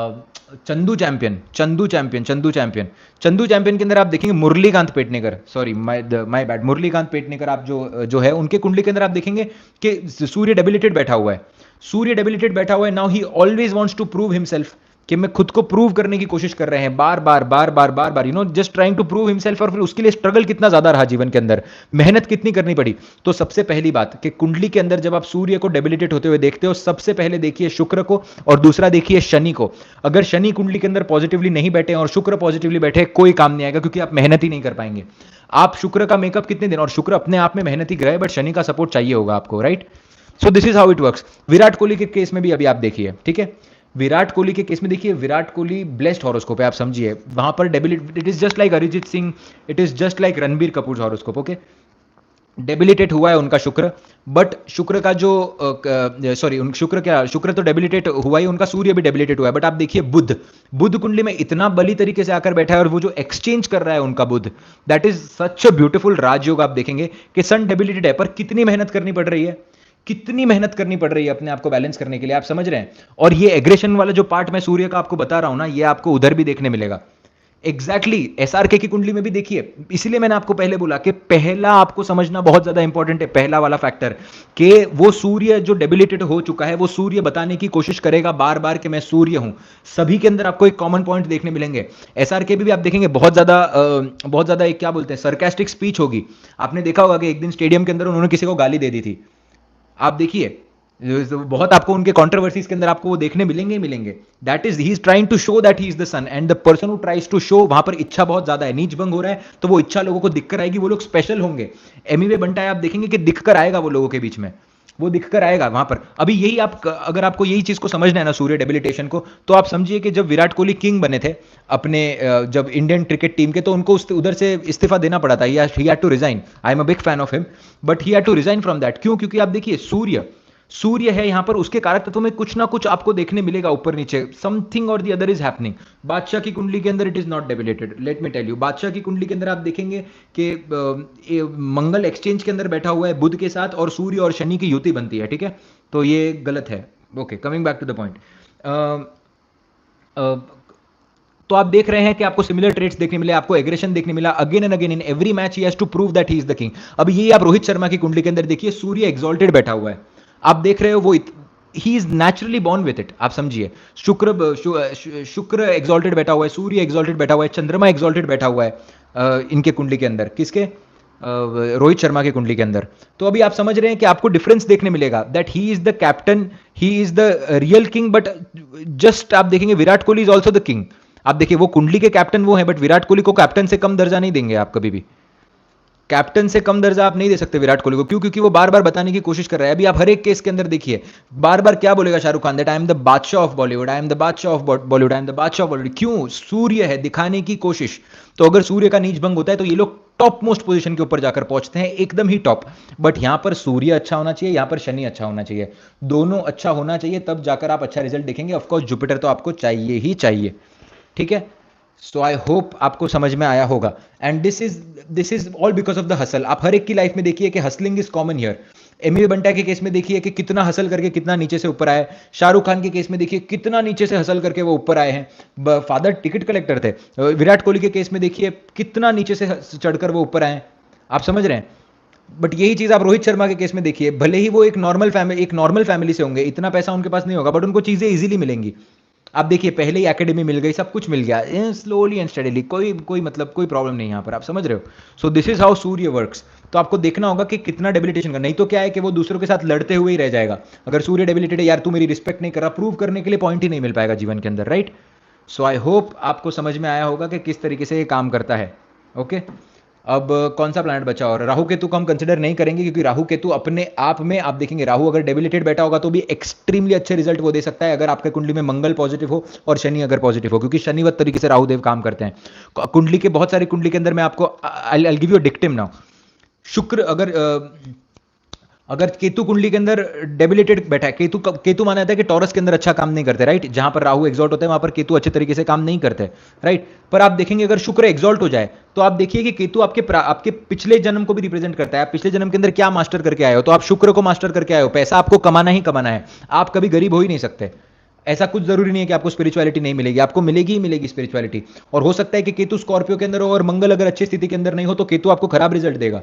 Chandu champion, Chandu champion, Chandu champion. Chandu champion के अंदर आप देखेंगे Murlikant Petnekar, sorry my bad, Murlikant Petnekar, आप जो जो है उनके कुंडली के अंदर आप देखेंगे कि सूर्य डेबिलिटेड बैठा हुआ है। सूर्य डेबिलिटेड बैठा हुआ है। Now he always wants to prove himself, कि मैं खुद को प्रूव करने की कोशिश कर रहे हैं, बार बार बार बार बार बार, just trying to prove himself. और फिर उसके लिए स्ट्रगल कितना ज्यादा रहा जीवन के अंदर, मेहनत कितनी करनी पड़ी। तो सबसे पहली बात कि कुंडली के अंदर जब आप सूर्य को डेबिलिटेट होते हुए देखते हो, सबसे पहले देखिए शुक्र को, और दूसरा देखिए शनि को। अगर शनि कुंडली के अंदर पॉजिटिवली नहीं बैठे और शुक्र पॉजिटिवली बैठे, कोई काम नहीं आएगा, क्योंकि आप मेहनत ही नहीं कर पाएंगे। आप शुक्र का मेकअप कितने दिन, और शुक्र अपने आप में मेहनती ग्रह है, बट शनि का सपोर्ट चाहिए होगा आपको, right? So this is how it works. Virat Kohli के केस में भी अभी आप देखिए, ठीक है? विराट कोहली के केस में देखिए, विराट कोहली ब्लेस्ड हॉरोस्कोप है, आप समझिए, वहां पर debilitate, it is just like Arijit Singh, it is just like Ranbir Kapoor horoscope, okay? Debilitate हुआ है उनका शुक्र, बट शुक्र का जो सॉरी शुक्र क्या, शुक्र तो डेबिलिटेट हुआ ही, उनका सूर्य भी डेबिलिटेट हुआ है। बट आप देखिए बुध, बुध कुंडली में इतना बली तरीके से आकर बैठा है, और वो जो एक्सचेंज कर रहा है उनका Budh, that is such a beautiful rajyoga. आप देखेंगे कि सन डेबिलिटेड है, पर कितनी मेहनत करनी पड़ रही है, कितनी मेहनत करनी पड़ रही है अपने आप को बैलेंस करने के लिए, आप समझ रहे हैं? और ये एग्रेशन वाला जो पार्ट मैं सूर्य का आपको बता रहा हूं ना, ये आपको उधर भी देखने मिलेगा। एग्जैक्टली एसआरके की कुंडली में भी देखिए। इसीलिए मैंने आपको पहले बोला कि पहला आपको समझना बहुत ज्यादा इंपॉर्टेंट है, पहला वाला फैक्टर, कि वो सूर्य जो डेबिलिटेड हो चुका है, वो सूर्य बताने की कोशिश करेगा बार बार कि मैं सूर्य हूं। सभी के अंदर आपको एक कॉमन पॉइंट देखने मिलेंगे। एसआरके भी आप देखेंगे बहुत ज्यादा एक क्या बोलते हैं, सरकास्टिक स्पीच होगी। आपने देखा होगा कि एक दिन स्टेडियम के अंदर उन्होंने किसी को गाली दे दी थी। आप देखिए, बहुत आपको उनके कंट्रोवर्सीज के अंदर आपको वो देखने मिलेंगे ही मिलेंगे। That is he is trying to show that he is the sun, and the person who tries to show, वहां पर इच्छा बहुत ज्यादा है, नीच भंग हो रहा है, तो वो इच्छा लोगों को दिखकर आएगी, वो लोग स्पेशल होंगे। एमिवे बंटा है, आप देखेंगे कि दिखकर आएगा वो लोगों के बीच में, वो दिखकर आएगा वहां पर। अभी यही आप, अगर आपको यही चीज को समझना है ना सूर्य डेबिलिटेशन को, तो आप समझिए कि जब विराट कोहली किंग बने थे अपने जब इंडियन क्रिकेट टीम के, तो उनको उधर से इस्तीफा देना पड़ा था, he had to resign. I am a big fan of him, but he had to resign from that. क्यों? क्योंकि आप देखिए सूर्य, सूर्य है यहां पर, उसके कारक तत्वों में कुछ ना कुछ आपको देखने मिलेगा ऊपर नीचे, समथिंग और द अदर इज हैपनिंग। बादशाह की कुंडली के अंदर it is not debilitated, let me tell you. Badshah की कुंडली के अंदर आप देखेंगे कि मंगल एक्सचेंज के अंदर बैठा हुआ है बुध के साथ, और सूर्य और शनि की युति बनती है, ठीक है? तो ये गलत है। Okay, coming back to the point. तो आप देख रहे हैं कि आपको सिमिलर ट्रेड्स देखने मिले, आपको एग्रेशन देखने मिला again and again in every match he has to prove that he is the king. अब ये आप रोहित शर्मा की कुंडली के अंदर देखिए, सूर्य एक्सॉल्टेड बैठा हुआ है, आप देख रहे हो वो he is naturally born with it. आप समझिए, शुक्र एक्सॉल्टेड बैठा हुआ है, सूर्य एक्सॉल्टेड बैठा हुआ है, चंद्रमा एक्सॉल्टेड बैठा हुआ है इनके कुंडली के अंदर, किसके, रोहित शर्मा की कुंडली के अंदर। तो अभी आप समझ रहे हैं कि आपको डिफरेंस देखने मिलेगा that he is the captain, he is the real king, but just आप देखेंगे Virat Kohli is also the king. आप देखिए वो कुंडली के कैप्टन वो है, बट विराट कोहली को कैप्टन से कम दर्जा नहीं देंगे आप कभी भी, कैप्टन से कम दर्जा आप नहीं दे सकते विराट कोहली को। क्यों? क्योंकि वो बार बार बताने की कोशिश कर रहा है। अभी आप हर एक केस के अंदर देखिए, बार बार क्या बोलेगा Shahrukh Khan, that I am the badshah of Bollywood, I am the badshah of Bollywood, I am the badshah of Bollywood. क्यों? सूर्य है, दिखाने की कोशिश। तो अगर सूर्य का नीच भंग होता है तो ये लोग टॉप मोस्ट पोजीशन के ऊपर जाकर पहुंचते हैं, एकदम ही टॉप। बट यहां पर सूर्य अच्छा होना चाहिए, यहां पर शनि अच्छा होना चाहिए, दोनों अच्छा होना चाहिए, तब जाकर आप अच्छा रिजल्ट देखेंगे। ऑफकोर्स जुपिटर तो आपको चाहिए ही चाहिए, ठीक है। सो आई होप आपको समझ में आया होगा। And this is all because of the hustle. आप हर एक की लाइफ में देखिए कि hustling is common here. Emiway Bantai के केस में देखिए कि कितना हसल करके कितना नीचे से ऊपर आए, शाहरुख खान के केस में देखिए कितना नीचे से हसल करके वो ऊपर आए हैं, फादर टिकट कलेक्टर थे। विराट कोहली के केस में देखिए कितना नीचे से चढ़कर वो ऊपर आए, आप समझ रहे हैं। बट यही चीज आप रोहित शर्मा के केस में देखिए, भले ही वो एक नॉर्मल फैमिली से होंगे, इतना पैसा उनके पास नहीं होगा, बट उनको चीजें इजीली मिलेंगी। आप देखिए पहले ही एकेडमी मिल गई, सब कुछ मिल गया, स्लोली एंड स्टडीली, कोई प्रॉब्लम नहीं यहाँ पर, आप समझ रहे हो। सो this is how Surya works. तो आपको देखना होगा कि कितना डेबिलिटेशन का, नहीं तो क्या है कि वो दूसरों के साथ लड़ते हुए ही रह जाएगा। अगर सूर्य डेबिलिटेड है, यार तू मेरी रिस्पेक्ट नहीं कर रहा, प्रूव करने के लिए पॉइंट ही नहीं मिल पाएगा जीवन के अंदर, राइट। सो आई होप आपको समझ में आया होगा कि किस तरीके से ये काम करता है, ओके। अब कौन सा प्लैनेट बचा, और राहु केतु को हम कंसिडर नहीं करेंगे, क्योंकि राहु केतु अपने आप में, आप देखेंगे राहु अगर डेबिलिटेड बैठा होगा तो भी एक्सट्रीमली अच्छे रिजल्ट वो दे सकता है, अगर आपके कुंडली में मंगल पॉजिटिव हो और शनि अगर पॉजिटिव हो, क्योंकि शनिवत तरीके से राहुदेव काम करते हैं कुंडली के। बहुत सारी कुंडली के अंदर मैं आपको आई गिव यू डिक्टिम नाउ। शुक्र अगर केतु कुंडली के अंदर डेबिलिटेड बैठा है, केतु माना जाता है कि टॉरस के अंदर अच्छा काम नहीं करते, राइट। जहां पर राहु एक्सॉल्ट होता है वहां पर केतु अच्छे तरीके से काम नहीं करते, राइट। पर आप देखेंगे अगर शुक्र एक्सॉल्ट हो जाए तो आप देखिए कि केतु आपके पिछले जन्म को भी रिप्रेजेंट करता है। आप पिछले जन्म के अंदर क्या मास्टर करके आए हो, तो आप शुक्र को मास्टर करके आए हो। पैसा आपको कमाना ही कमाना है, आप कभी गरीब हो ही नहीं सकते। ऐसा कुछ जरूरी नहीं है कि आपको स्पिरिचुअलिटी नहीं मिलेगी, आपको मिलेगी ही मिलेगी स्पिरिचुअलिटी। और हो सकता है कि केतु स्कॉर्पियो के अंदर हो और मंगल अगर अच्छी स्थिति के अंदर नहीं हो तो केतु आपको खराब रिजल्ट देगा,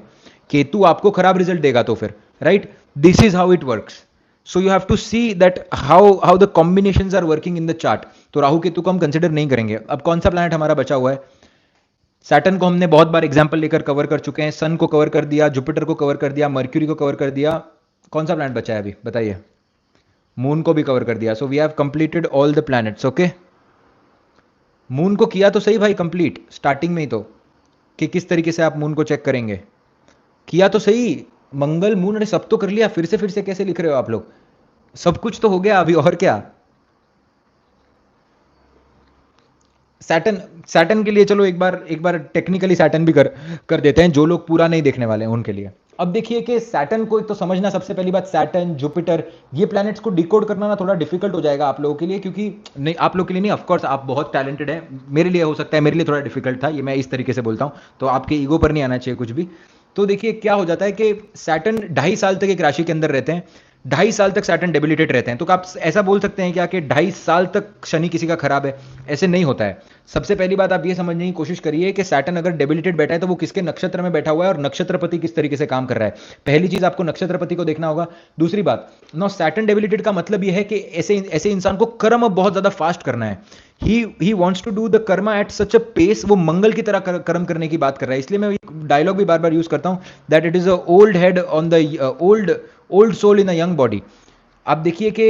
केतु आपको खराब रिजल्ट देगा। तो फिर right, this is how it works. So you have to see that how the combinations are working in the chart. तो राहु केतु को हम कंसिडर नहीं करेंगे। अब कौन सा प्लैनेट हमारा बचा हुआ है? सैटर्न को हमने बहुत बार एग्जांपल लेकर कवर कर चुके हैं, सन को कवर कर दिया, जुपिटर को कवर कर दिया, मर्क्यूरी को कवर कर दिया। कौन सा प्लैनेट बचा है अभी बताइए? मून को भी कवर कर दिया। So we have completed all the planets, okay. Moon को किया तो सही भाई कंप्लीट स्टार्टिंग में ही, तो कि किस तरीके से आप मून को चेक करेंगे, किया तो सही। मंगल मून, अरे सब तो कर लिया, फिर से कैसे लिख रहे हो आप लोग? सब कुछ तो हो गया अभी, और क्या। सैटर्न के लिए चलो एक बार टेक्निकली सैटर्न भी कर देते हैं, जो लोग पूरा नहीं देखने वाले हैं उनके लिए। अब देखिए कि सैटर्न को एक तो समझना, सबसे पहली बात सैटर्न, जुपिटर, ये प्लैनेट्स को डिकोड करना ना थोड़ा डिफिकल्ट हो जाएगा आप लोगों के लिए, क्योंकि नहीं, आप लोग के लिए नहीं, ऑफकोर्स आप बहुत टैलेंटेड हैं, मेरे लिए हो सकता है, मेरे लिए थोड़ा डिफिकल्ट था, ये मैं इस तरीके से बोलता हूं, तो आपके ईगो पर नहीं आना चाहिए कुछ भी। तो देखिए क्या हो जाता है कि सैटर्न 2.5 साल तक एक राशि के अंदर रहते हैं, 2.5 साल तक सैटर्न डेबिलिटेट रहते हैं। तो आप ऐसा बोल सकते हैं क्या कि 2.5 साल तक शनि किसी का खराब है? ऐसे नहीं होता है। सबसे पहली बात आप ये समझने की कोशिश करिए कि सैटर्न अगर डेबिलिटेट बैठा है तो वो किसके नक्षत्र में बैठा हुआ है और नक्षत्रपति किस तरीके से काम कर रहा है। पहली चीज आपको नक्षत्रपति को देखना होगा। दूसरी बात, नो सैटर्न डेबिलिटेट का मतलब यह है कि ऐसे इंसान को कर्म बहुत ज्यादा फास्ट करना है। He wants to do the karma at such a pace, वो मंगल की तरह कर्म करने की बात कर रहा है। इसलिए मैं डायलॉग भी बार बार यूज करता हूं, that it is a old head on the old soul in a young body. आप देखिए कि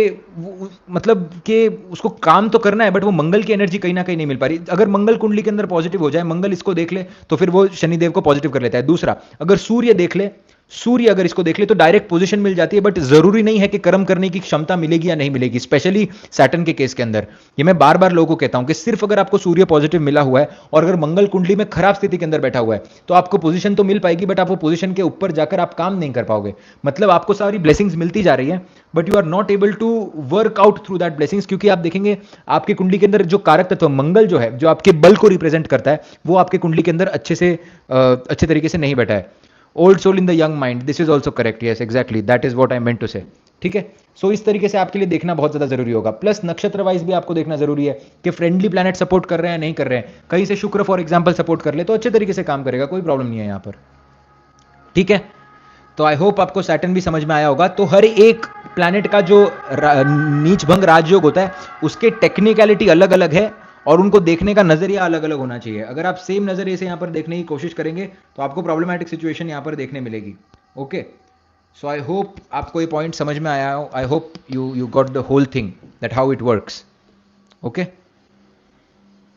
मतलब कि उसको काम तो करना है, बट वो मंगल की एनर्जी कहीं ना कहीं नहीं मिल पा रही। अगर मंगल कुंडली के अंदर पॉजिटिव हो जाए, मंगल इसको देख ले तो फिर वो शनिदेव को पॉजिटिव कर लेता है। दूसरा, अगर सूर्य देख ले, सूर्य अगर इसको देख ले तो डायरेक्ट पोजीशन मिल जाती है, बट जरूरी नहीं है कि कर्म करने की क्षमता मिलेगी या नहीं मिलेगी, स्पेशली सैटर्न के केस के अंदर। ये मैं बार बार लोगों को कहता हूं कि सिर्फ अगर आपको सूर्य पॉजिटिव मिला हुआ है और अगर मंगल कुंडली में खराब स्थिति के अंदर बैठा हुआ है तो आपको पोजीशन तो मिल पाएगी, बट आप वो पोजीशन के ऊपर जाकर आप काम नहीं कर पाओगे। मतलब आपको सारी ब्लेसिंग्स मिलती जा रही है, but you are not able to work out through that blessings, क्योंकि आप देखेंगे आपकी कुंडली के अंदर जो कारक तत्व मंगल जो है, जो आपके बल को रिप्रेजेंट करता है, वो आपके कुंडली के अंदर अच्छे तरीके से नहीं बैठा है। Old soul in the young mind. This is also correct. Yes, exactly. That is what I meant to say. ठीक है। सो इस तरीके से आपके लिए देखना बहुत ज़्यादा जरूरी होगा। प्लस नक्षत्र वाइज भी आपको देखना जरूरी है कि फ्रेंडली प्लैनेट सपोर्ट कर रहे हैं नहीं कर रहे हैं। कहीं से शुक्र फॉर एग्जाम्पल सपोर्ट कर ले तो अच्छे तरीके से काम करेगा, कोई प्रॉब्लम नहीं है यहां पर। ठीक है, तो आई होप आपको सैटर्न भी समझ में आया होगा। तो हर एक प्लैनेट का जो नीच भंग राजयोग होता है उसके टेक्निकलिटी अलग अलग है और उनको देखने का नजरिया अलग अलग होना चाहिए। अगर आप सेम नजरिए से यहां पर देखने की कोशिश करेंगे तो आपको प्रॉब्लमैटिक सिचुएशन यहां पर देखने मिलेगी। ओके, सो आई होप आपको ये पॉइंट समझ में आया हो। I hope you got the whole thing that how it works. Okay,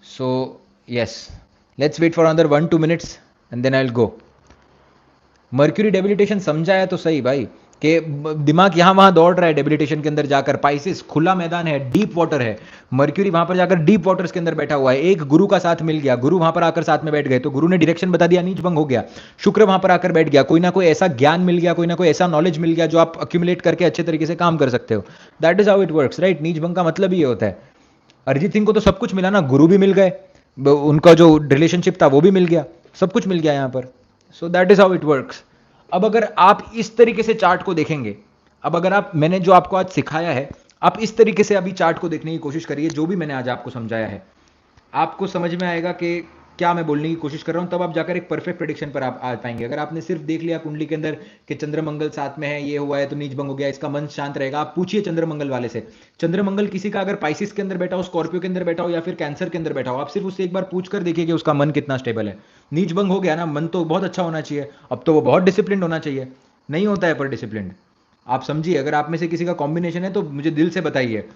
so yes, let's wait for another 1-2 minutes and then I will go. Mercury debilitation समझा है तो सही भाई, कि दिमाग यहां वहां दौड़ रहा है डेबिलिटेशन के अंदर जाकर। पाइसिस खुला मैदान है, डीप वाटर है, मर्क्यूरी वहां पर जाकर डीप वाटर्स के अंदर बैठा हुआ है। एक गुरु का साथ मिल गया, गुरु वहां पर आकर साथ में बैठ गए तो गुरु ने डायरेक्शन बता दिया, नीच भंग हो गया। शुक्र वहां पर आकर बैठ गया, कोई ना कोई ऐसा ज्ञान मिल गया, कोई ना कोई ऐसा नॉलेज मिल गया जो आप अक्यूमुलेट करके अच्छे तरीके से काम कर सकते हो। That is how it works, right. नीच भंग का मतलब ही ये होता है। अरिजीत सिंह को तो सब कुछ मिला ना, गुरु भी मिल गए, उनका जो रिलेशनशिप था वो भी मिल गया, सब कुछ मिल गया यहां पर। सो that is how it works. अब अगर आप इस तरीके से चार्ट को देखेंगे, अब अगर आप, मैंने जो आपको आज सिखाया है, आप इस तरीके से अभी चार्ट को देखने की कोशिश करिए, जो भी मैंने आज आपको समझाया है आपको समझ में आएगा कि क्या मैं बोलने की कोशिश कर रहा हूं। तब आप जाकर एक परफेक्ट प्रेडिक्शन पर आप आ पाएंगे। अगर आपने सिर्फ देख लिया कुंडली के अंदर कि चंद्रमंगल साथ में है, ये हुआ है तो नीच भंग हो गया, इसका मन शांत रहेगा, आप पूछिए चंद्रमंगल वाले से। चंद्रमंगल किसी का अगर पाइसिस के अंदर बैठा हो, स्कॉर्पियो के अंदर बैठा हो या फिर कैंसर के अंदर बैठा हो, आप सिर्फ उससे एक बार पूछ कर देखिए कि उसका मन कितना स्टेबल है। नीच भंग हो गया ना, मन तो बहुत अच्छा होना चाहिए, अब तो वो बहुत डिसिप्लिन होना चाहिए, नहीं होता है पर डिसिप्लिन। आप समझिए, अगर आप में से किसी का कॉम्बिनेशन है तो मुझे दिल से बताइए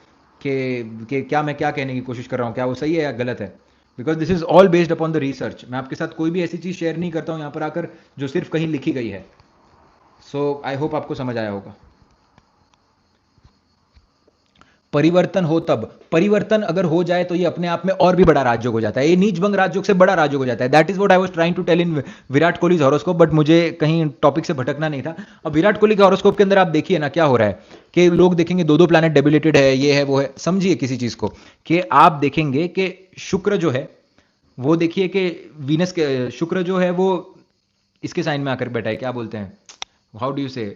कि क्या मैं क्या कहने की कोशिश कर रहा हूं, क्या वो सही है या गलत है। Because this is all based upon the research. मैं आपके साथ कोई भी ऐसी चीज शेयर नहीं करता हूं यहां पर आकर जो सिर्फ कहीं लिखी गई है। सो आई होप आपको समझ आया होगा। परिवर्तन हो तब, परिवर्तन अगर हो जाए तो ये अपने आप में और भी बड़ा राजयोग हो जाता है, ये नीच भंग राजयोग से बड़ा राजयोग हो जाता है। That is what I was trying to tell in Virat Kohli horoscope, but मुझे कहीं टॉपिक से भटकना नहीं था। अब विराट कोहली के हॉरोस्कोप के अंदर आप देखिए ना क्या हो रहा है, कि लोग देखेंगे दो दो प्लैनेट डेबिलिटेड है, ये है वो है। समझिए किसी चीज को, कि आप देखेंगे कि शुक्र जो है वो, देखिए कि वीनस के शुक्र जो है वो इसके साइन में आकर बैठा है, क्या बोलते हैं, हाउ डू यू से,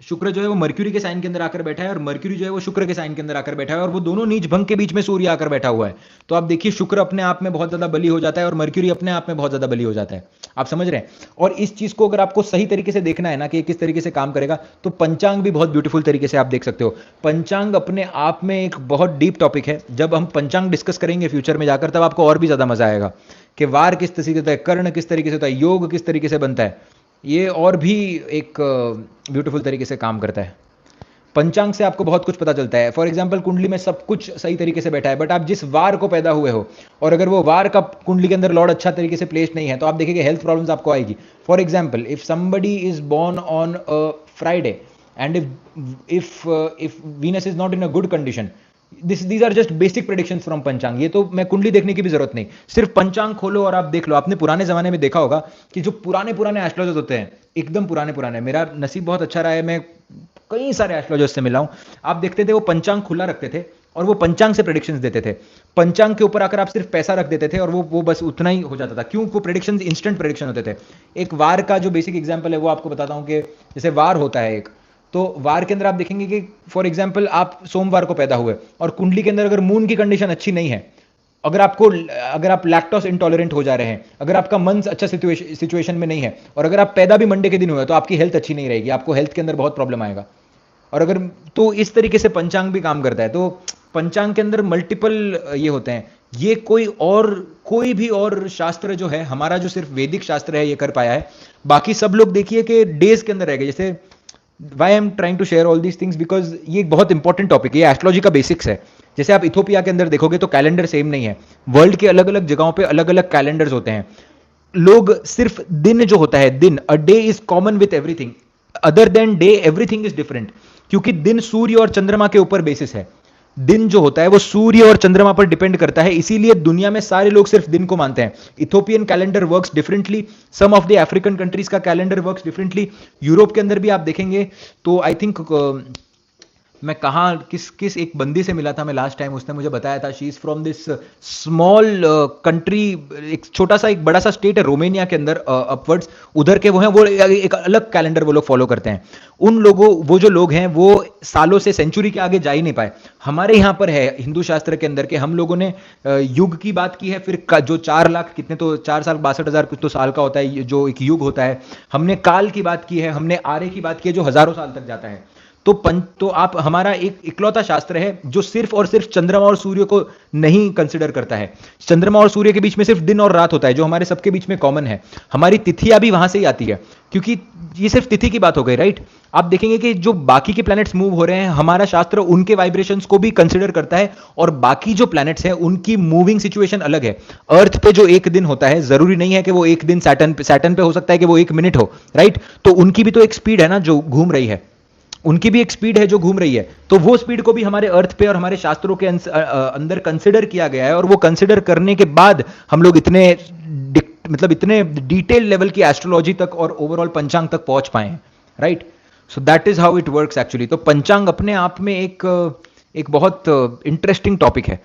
शुक्र जो है वो मर्क्यूरी के साइन के अंदर आकर बैठा है और मर्क्यूरी जो है वो शुक्र के साइन के अंदर आकर बैठा है, और वो दोनों नीच भंग के बीच में सूर्य आकर बैठा हुआ है। तो आप देखिए शुक्र अपने आप में बहुत ज्यादा बली हो जाता है और मर्क्यूरी अपने आप में बहुत ज्यादा बली हो जाता है। आप समझ रहे हैं। और इस चीज को अगर आपको सही तरीके से देखना है ना कि किस तरीके से काम करेगा, तो पंचांग भी बहुत ब्यूटीफुल तरीके से आप देख सकते हो। पंचांग अपने आप में एक बहुत डीप टॉपिक है। जब हम पंचांग डिस्कस करेंगे फ्यूचर में जाकर, तब आपको और भी ज्यादा मजा आएगा कि वार किस तरीके से होता है, कर्ण किस तरीके से होता है, योग किस तरीके से बनता है, ये और भी एक ब्यूटीफुल तरीके से काम करता है। पंचांग से आपको बहुत कुछ पता चलता है। फॉर एग्जाम्पल कुंडली में सब कुछ सही तरीके से बैठा है, बट आप जिस वार को पैदा हुए हो और अगर वो वार का कुंडली के अंदर लॉर्ड अच्छा तरीके से प्लेस्ड नहीं है, तो आप देखिए हेल्थ प्रॉब्लम्स आपको आएगी। For example if somebody is born on a Friday and if Venus is not in a good condition, these are just basic predictions from panchang. ये तो मैं कुंडली देखने की भी जरूरत नहीं, सिर्फ पंचांग खोलो और आप देख लो। आपने पुराने जमाने में देखा होगा कि जो पुराने पुराने एस्ट्रोलॉजर्स होते हैं, एकदम पुराने पुराने, मेरा नसीब बहुत अच्छा रहा है, मैं कई सारे एस्ट्रोलॉजर्स से मिला हूं। आप देखते थे वो पंचांग खुला रखते थे और वो पंचांग से प्रेडिक्शंस देते थे। पंचांग के ऊपर आकर आप सिर्फ पैसा रख देते थे और वो बस उतना ही हो जाता था। क्यों? वो प्रेडिक्शंस इंस्टेंट प्रेडिक्शन होते थे। एक वार का जो बेसिक एग्जांपल है वो आपको बताता हूं कि जैसे वार होता है एक, तो वार के अंदर आप देखेंगे कि फॉर एग्जांपल आप सोमवार को पैदा हुए और कुंडली के अंदर अगर मून की कंडीशन अच्छी नहीं है, अगर आप लैक्टोस इंटॉलरेंट हो जा रहे हैं, अगर आपका मन अच्छा सिचुएशन में नहीं है, और अगर आप पैदा भी मंडे के दिन हुए, तो आपकी हेल्थ अच्छी नहीं रहेगी, आपको हेल्थ के अंदर बहुत प्रॉब्लम आएगा। और अगर तो इस तरीके से पंचांग भी काम करता है। तो पंचांग के अंदर मल्टीपल ये होते हैं। ये कोई भी और शास्त्र जो है, हमारा जो सिर्फ वैदिक शास्त्र है ये कर पाया है। बाकी सब लोग देखिए कि डेज के अंदर रह गए। जैसे why I am trying to share all these things, because ये एक बहुत इंपॉर्टेंट टॉपिक है, ये एस्ट्रोलॉजी का बेसिक्स है। जैसे आप इथोपिया के अंदर देखोगे तो कैलेंडर सेम नहीं है, वर्ल्ड के अलग अलग जगहों पे अलग अलग कैलेंडर्स होते हैं। लोग सिर्फ दिन जो होता है, दिन, a day is common with everything, other than day everything is different. क्योंकि दिन सूर्य और चंद्रमा के ऊपर बेसिस है। दिन जो होता है वो सूर्य और चंद्रमा पर डिपेंड करता है, इसीलिए दुनिया में सारे लोग सिर्फ दिन को मानते हैं। Ethiopian calendar works differently, some of the African countries का कैलेंडर वर्क्स डिफरेंटली। यूरोप के अंदर भी आप देखेंगे तो आई थिंक मैं कहाँ किस किस एक बंदी से मिला था मैं लास्ट टाइम, उसने मुझे बताया था she is from this small country, एक छोटा सा एक बड़ा सा स्टेट है रोमेनिया के अंदर अपवर्ड्स, उधर के वो हैं, वो एक अलग कैलेंडर वो लोग फॉलो करते हैं। उन लोगों, वो जो लोग हैं वो सालों से सेंचुरी के आगे जा ही नहीं पाए। हमारे यहाँ पर है हिंदू शास्त्र के अंदर के हम लोगों ने युग की बात की है, फिर जो 4 लाख कितने तो 4 साल 62 हजार कुछ तो साल का होता है जो एक युग होता है, हमने काल की बात की है, हमने आर्य की बात की है जो हजारों साल तक जाता है। तो आप हमारा एक इकलौता शास्त्र है जो सिर्फ और सिर्फ चंद्रमा और सूर्य को नहीं कंसिडर करता है। चंद्रमा और सूर्य के बीच में सिर्फ दिन और रात होता है जो हमारे सबके बीच में कॉमन है। हमारी तिथियां भी वहां से ही आती है, क्योंकि ये सिर्फ तिथि की बात हो गई, राइट। आप देखेंगे कि जो बाकी के प्लैनेट्स मूव हो रहे हैं, हमारा शास्त्र उनके वाइब्रेशंस को भी कंसिडर करता है, और बाकी जो प्लैनेट्स हैं उनकी मूविंग सिचुएशन अलग है। अर्थ पे जो एक दिन होता है, जरूरी नहीं है कि वो एक दिन सैटर्न पे हो सकता है कि वो 1 मिनट हो, राइट। तो उनकी भी तो एक स्पीड है ना जो घूम रही है, उनकी भी एक स्पीड है जो घूम रही है। तो वो स्पीड को भी हमारे अर्थ पे और हमारे शास्त्रों के अंदर कंसिडर किया गया है, और वो कंसिडर करने के बाद हम लोग इतने मतलब इतने डिटेल लेवल की एस्ट्रोलॉजी तक और ओवरऑल पंचांग तक पहुंच पाए हैं, right. So that is how it works actually. तो पंचांग अपने आप में एक बहुत इंटरेस्टिंग टॉपिक है।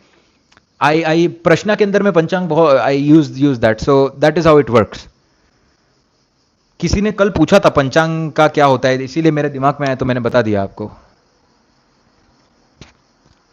आई प्रश्न के अंदर में पंचांग बहुत I use that, so that is how it works. किसी ने कल पूछा था पंचांग का क्या होता है, इसीलिए मेरे दिमाग में आया तो मैंने बता दिया आपको,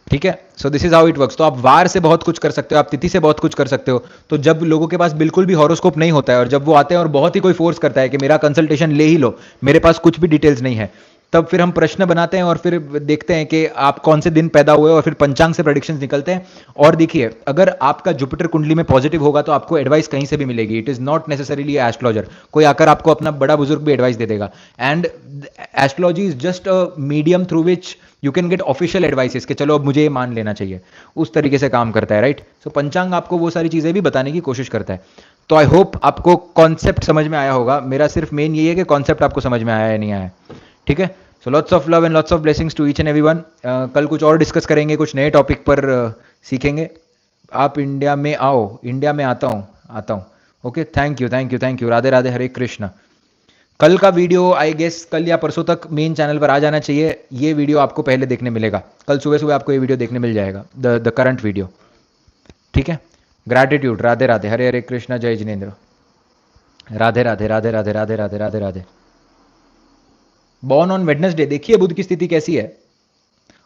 ठीक है। So this is how it works. तो आप वार से बहुत कुछ कर सकते हो, आप तिथि से बहुत कुछ कर सकते हो। तो जब लोगों के पास बिल्कुल भी हॉरोस्कोप नहीं होता है, और जब वो आते हैं और बहुत ही कोई फोर्स करता है कि मेरा कंसल्टेशन ले ही लो, मेरे पास कुछ भी डिटेल्स नहीं है, तब फिर हम प्रश्न बनाते हैं और फिर देखते हैं कि आप कौन से दिन पैदा हुए, और फिर पंचांग से प्रेडिक्शंस निकलते हैं। और देखिए, अगर आपका जुपिटर कुंडली में पॉजिटिव होगा तो आपको एडवाइस कहीं से भी मिलेगी। It is not necessarily astrologer, कोई आकर आपको अपना बड़ा बुजुर्ग भी एडवाइस दे देगा। And astrology is just a medium through which you can gate official advices कि चलो अब मुझे ये मान लेना चाहिए, उस तरीके से काम करता है, राइट। सो पंचांग आपको वो सारी चीजें भी बताने की कोशिश करता है। तो आई होप आपको कॉन्सेप्ट समझ में आया होगा। मेरा सिर्फ मेन यही है कि कॉन्सेप्ट आपको समझ में आया या नहीं आया, ठीक है। So lots of love and lots of blessings to each and everyone. कल कुछ और डिस्कस करेंगे, कुछ नए टॉपिक पर सीखेंगे। आप इंडिया में आओ, इंडिया में आता हूँ। Okay, thank you thank you thank you. Radhe Radhe, Hare Krishna. कल का वीडियो आई गेस कल या परसों तक मेन चैनल पर आ जाना चाहिए। ये वीडियो आपको पहले देखने मिलेगा, कल सुबह सुबह आपको ये वीडियो देखने मिल जाएगा, द करंट वीडियो, ठीक है। ग्रैटिट्यूड। राधे राधे, हरे हरे कृष्ण, जय Jinendra. Radhe Radhe Radhe Radhe Radhe Radhe Radhe Radhe. Born on Wednesday, देखिए बुध की स्थिति कैसी है।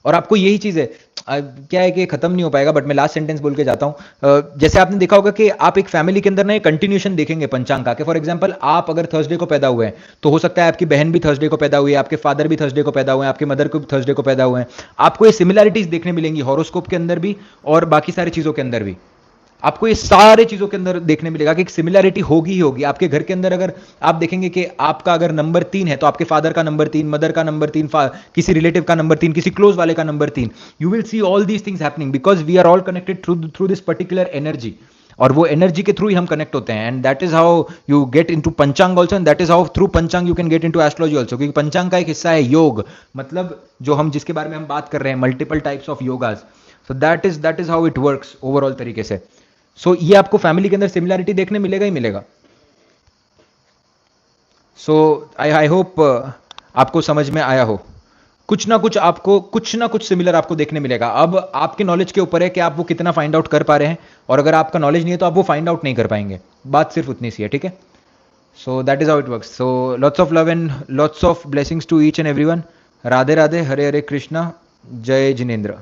और आपको यही चीज है, क्या है कि खत्म नहीं हो पाएगा, बट मैं लास्ट सेंटेंस बोल के जाता हूं। जैसे आपने देखा होगा कि आप एक फैमिली के अंदर ना एक कंटिन्यूशन देखेंगे पंचांग का, कि फॉर एग्जांपल आप अगर थर्सडे को पैदा हुए हैं तो हो सकता है आपकी बहन भी थर्सडे को पैदा हुई है, आपके फादर भी थर्सडे को पैदा हुए हैं, आपके मदर को भी थर्सडे को पैदा हुए हैं। आपको ये सिमिलैरिटीज देखने मिलेंगी हॉरोस्कोप के अंदर भी और बाकी सारी चीजों के अंदर भी। आपको ये सारे चीजों के अंदर देखने मिलेगा कि एक सिमिलैरिटी होगी ही होगी। आपके घर के अंदर अगर आप देखेंगे कि आपका अगर नंबर 3 है तो आपके फादर का नंबर 3, मदर का नंबर 3, किसी रिलेटिव का नंबर 3, किसी क्लोज वाले का number 3, you will see all these things happening because we are all connected through this particular energy. और वो एनर्जी के थ्रू ही हम कनेक्ट होते हैं, and that is how you get into panchang also, and that is how through panchang you can get into astrology also. क्योंकि पंचांग का एक हिस्सा है योग, मतलब जो हम जिसके बारे में हम बात कर रहे हैं, multiple types of yogas. So that is how it works overall तरीके से। सो ये आपको फैमिली के अंदर सिमिलैरिटी देखने मिलेगा ही मिलेगा। सो आई होप आपको समझ में आया हो। कुछ ना कुछ सिमिलर आपको देखने मिलेगा। अब आपके नॉलेज के ऊपर है कि आप वो कितना फाइंड आउट कर पा रहे हैं, और अगर आपका नॉलेज नहीं है तो आप वो फाइंड आउट नहीं कर पाएंगे। बात सिर्फ उतनी सी है, ठीक है। So that is how it works. So lots of love and lots of blessings to each and everyone. Radhe Radhe, Hare Hare Krishna, जय जिनेन्द्र।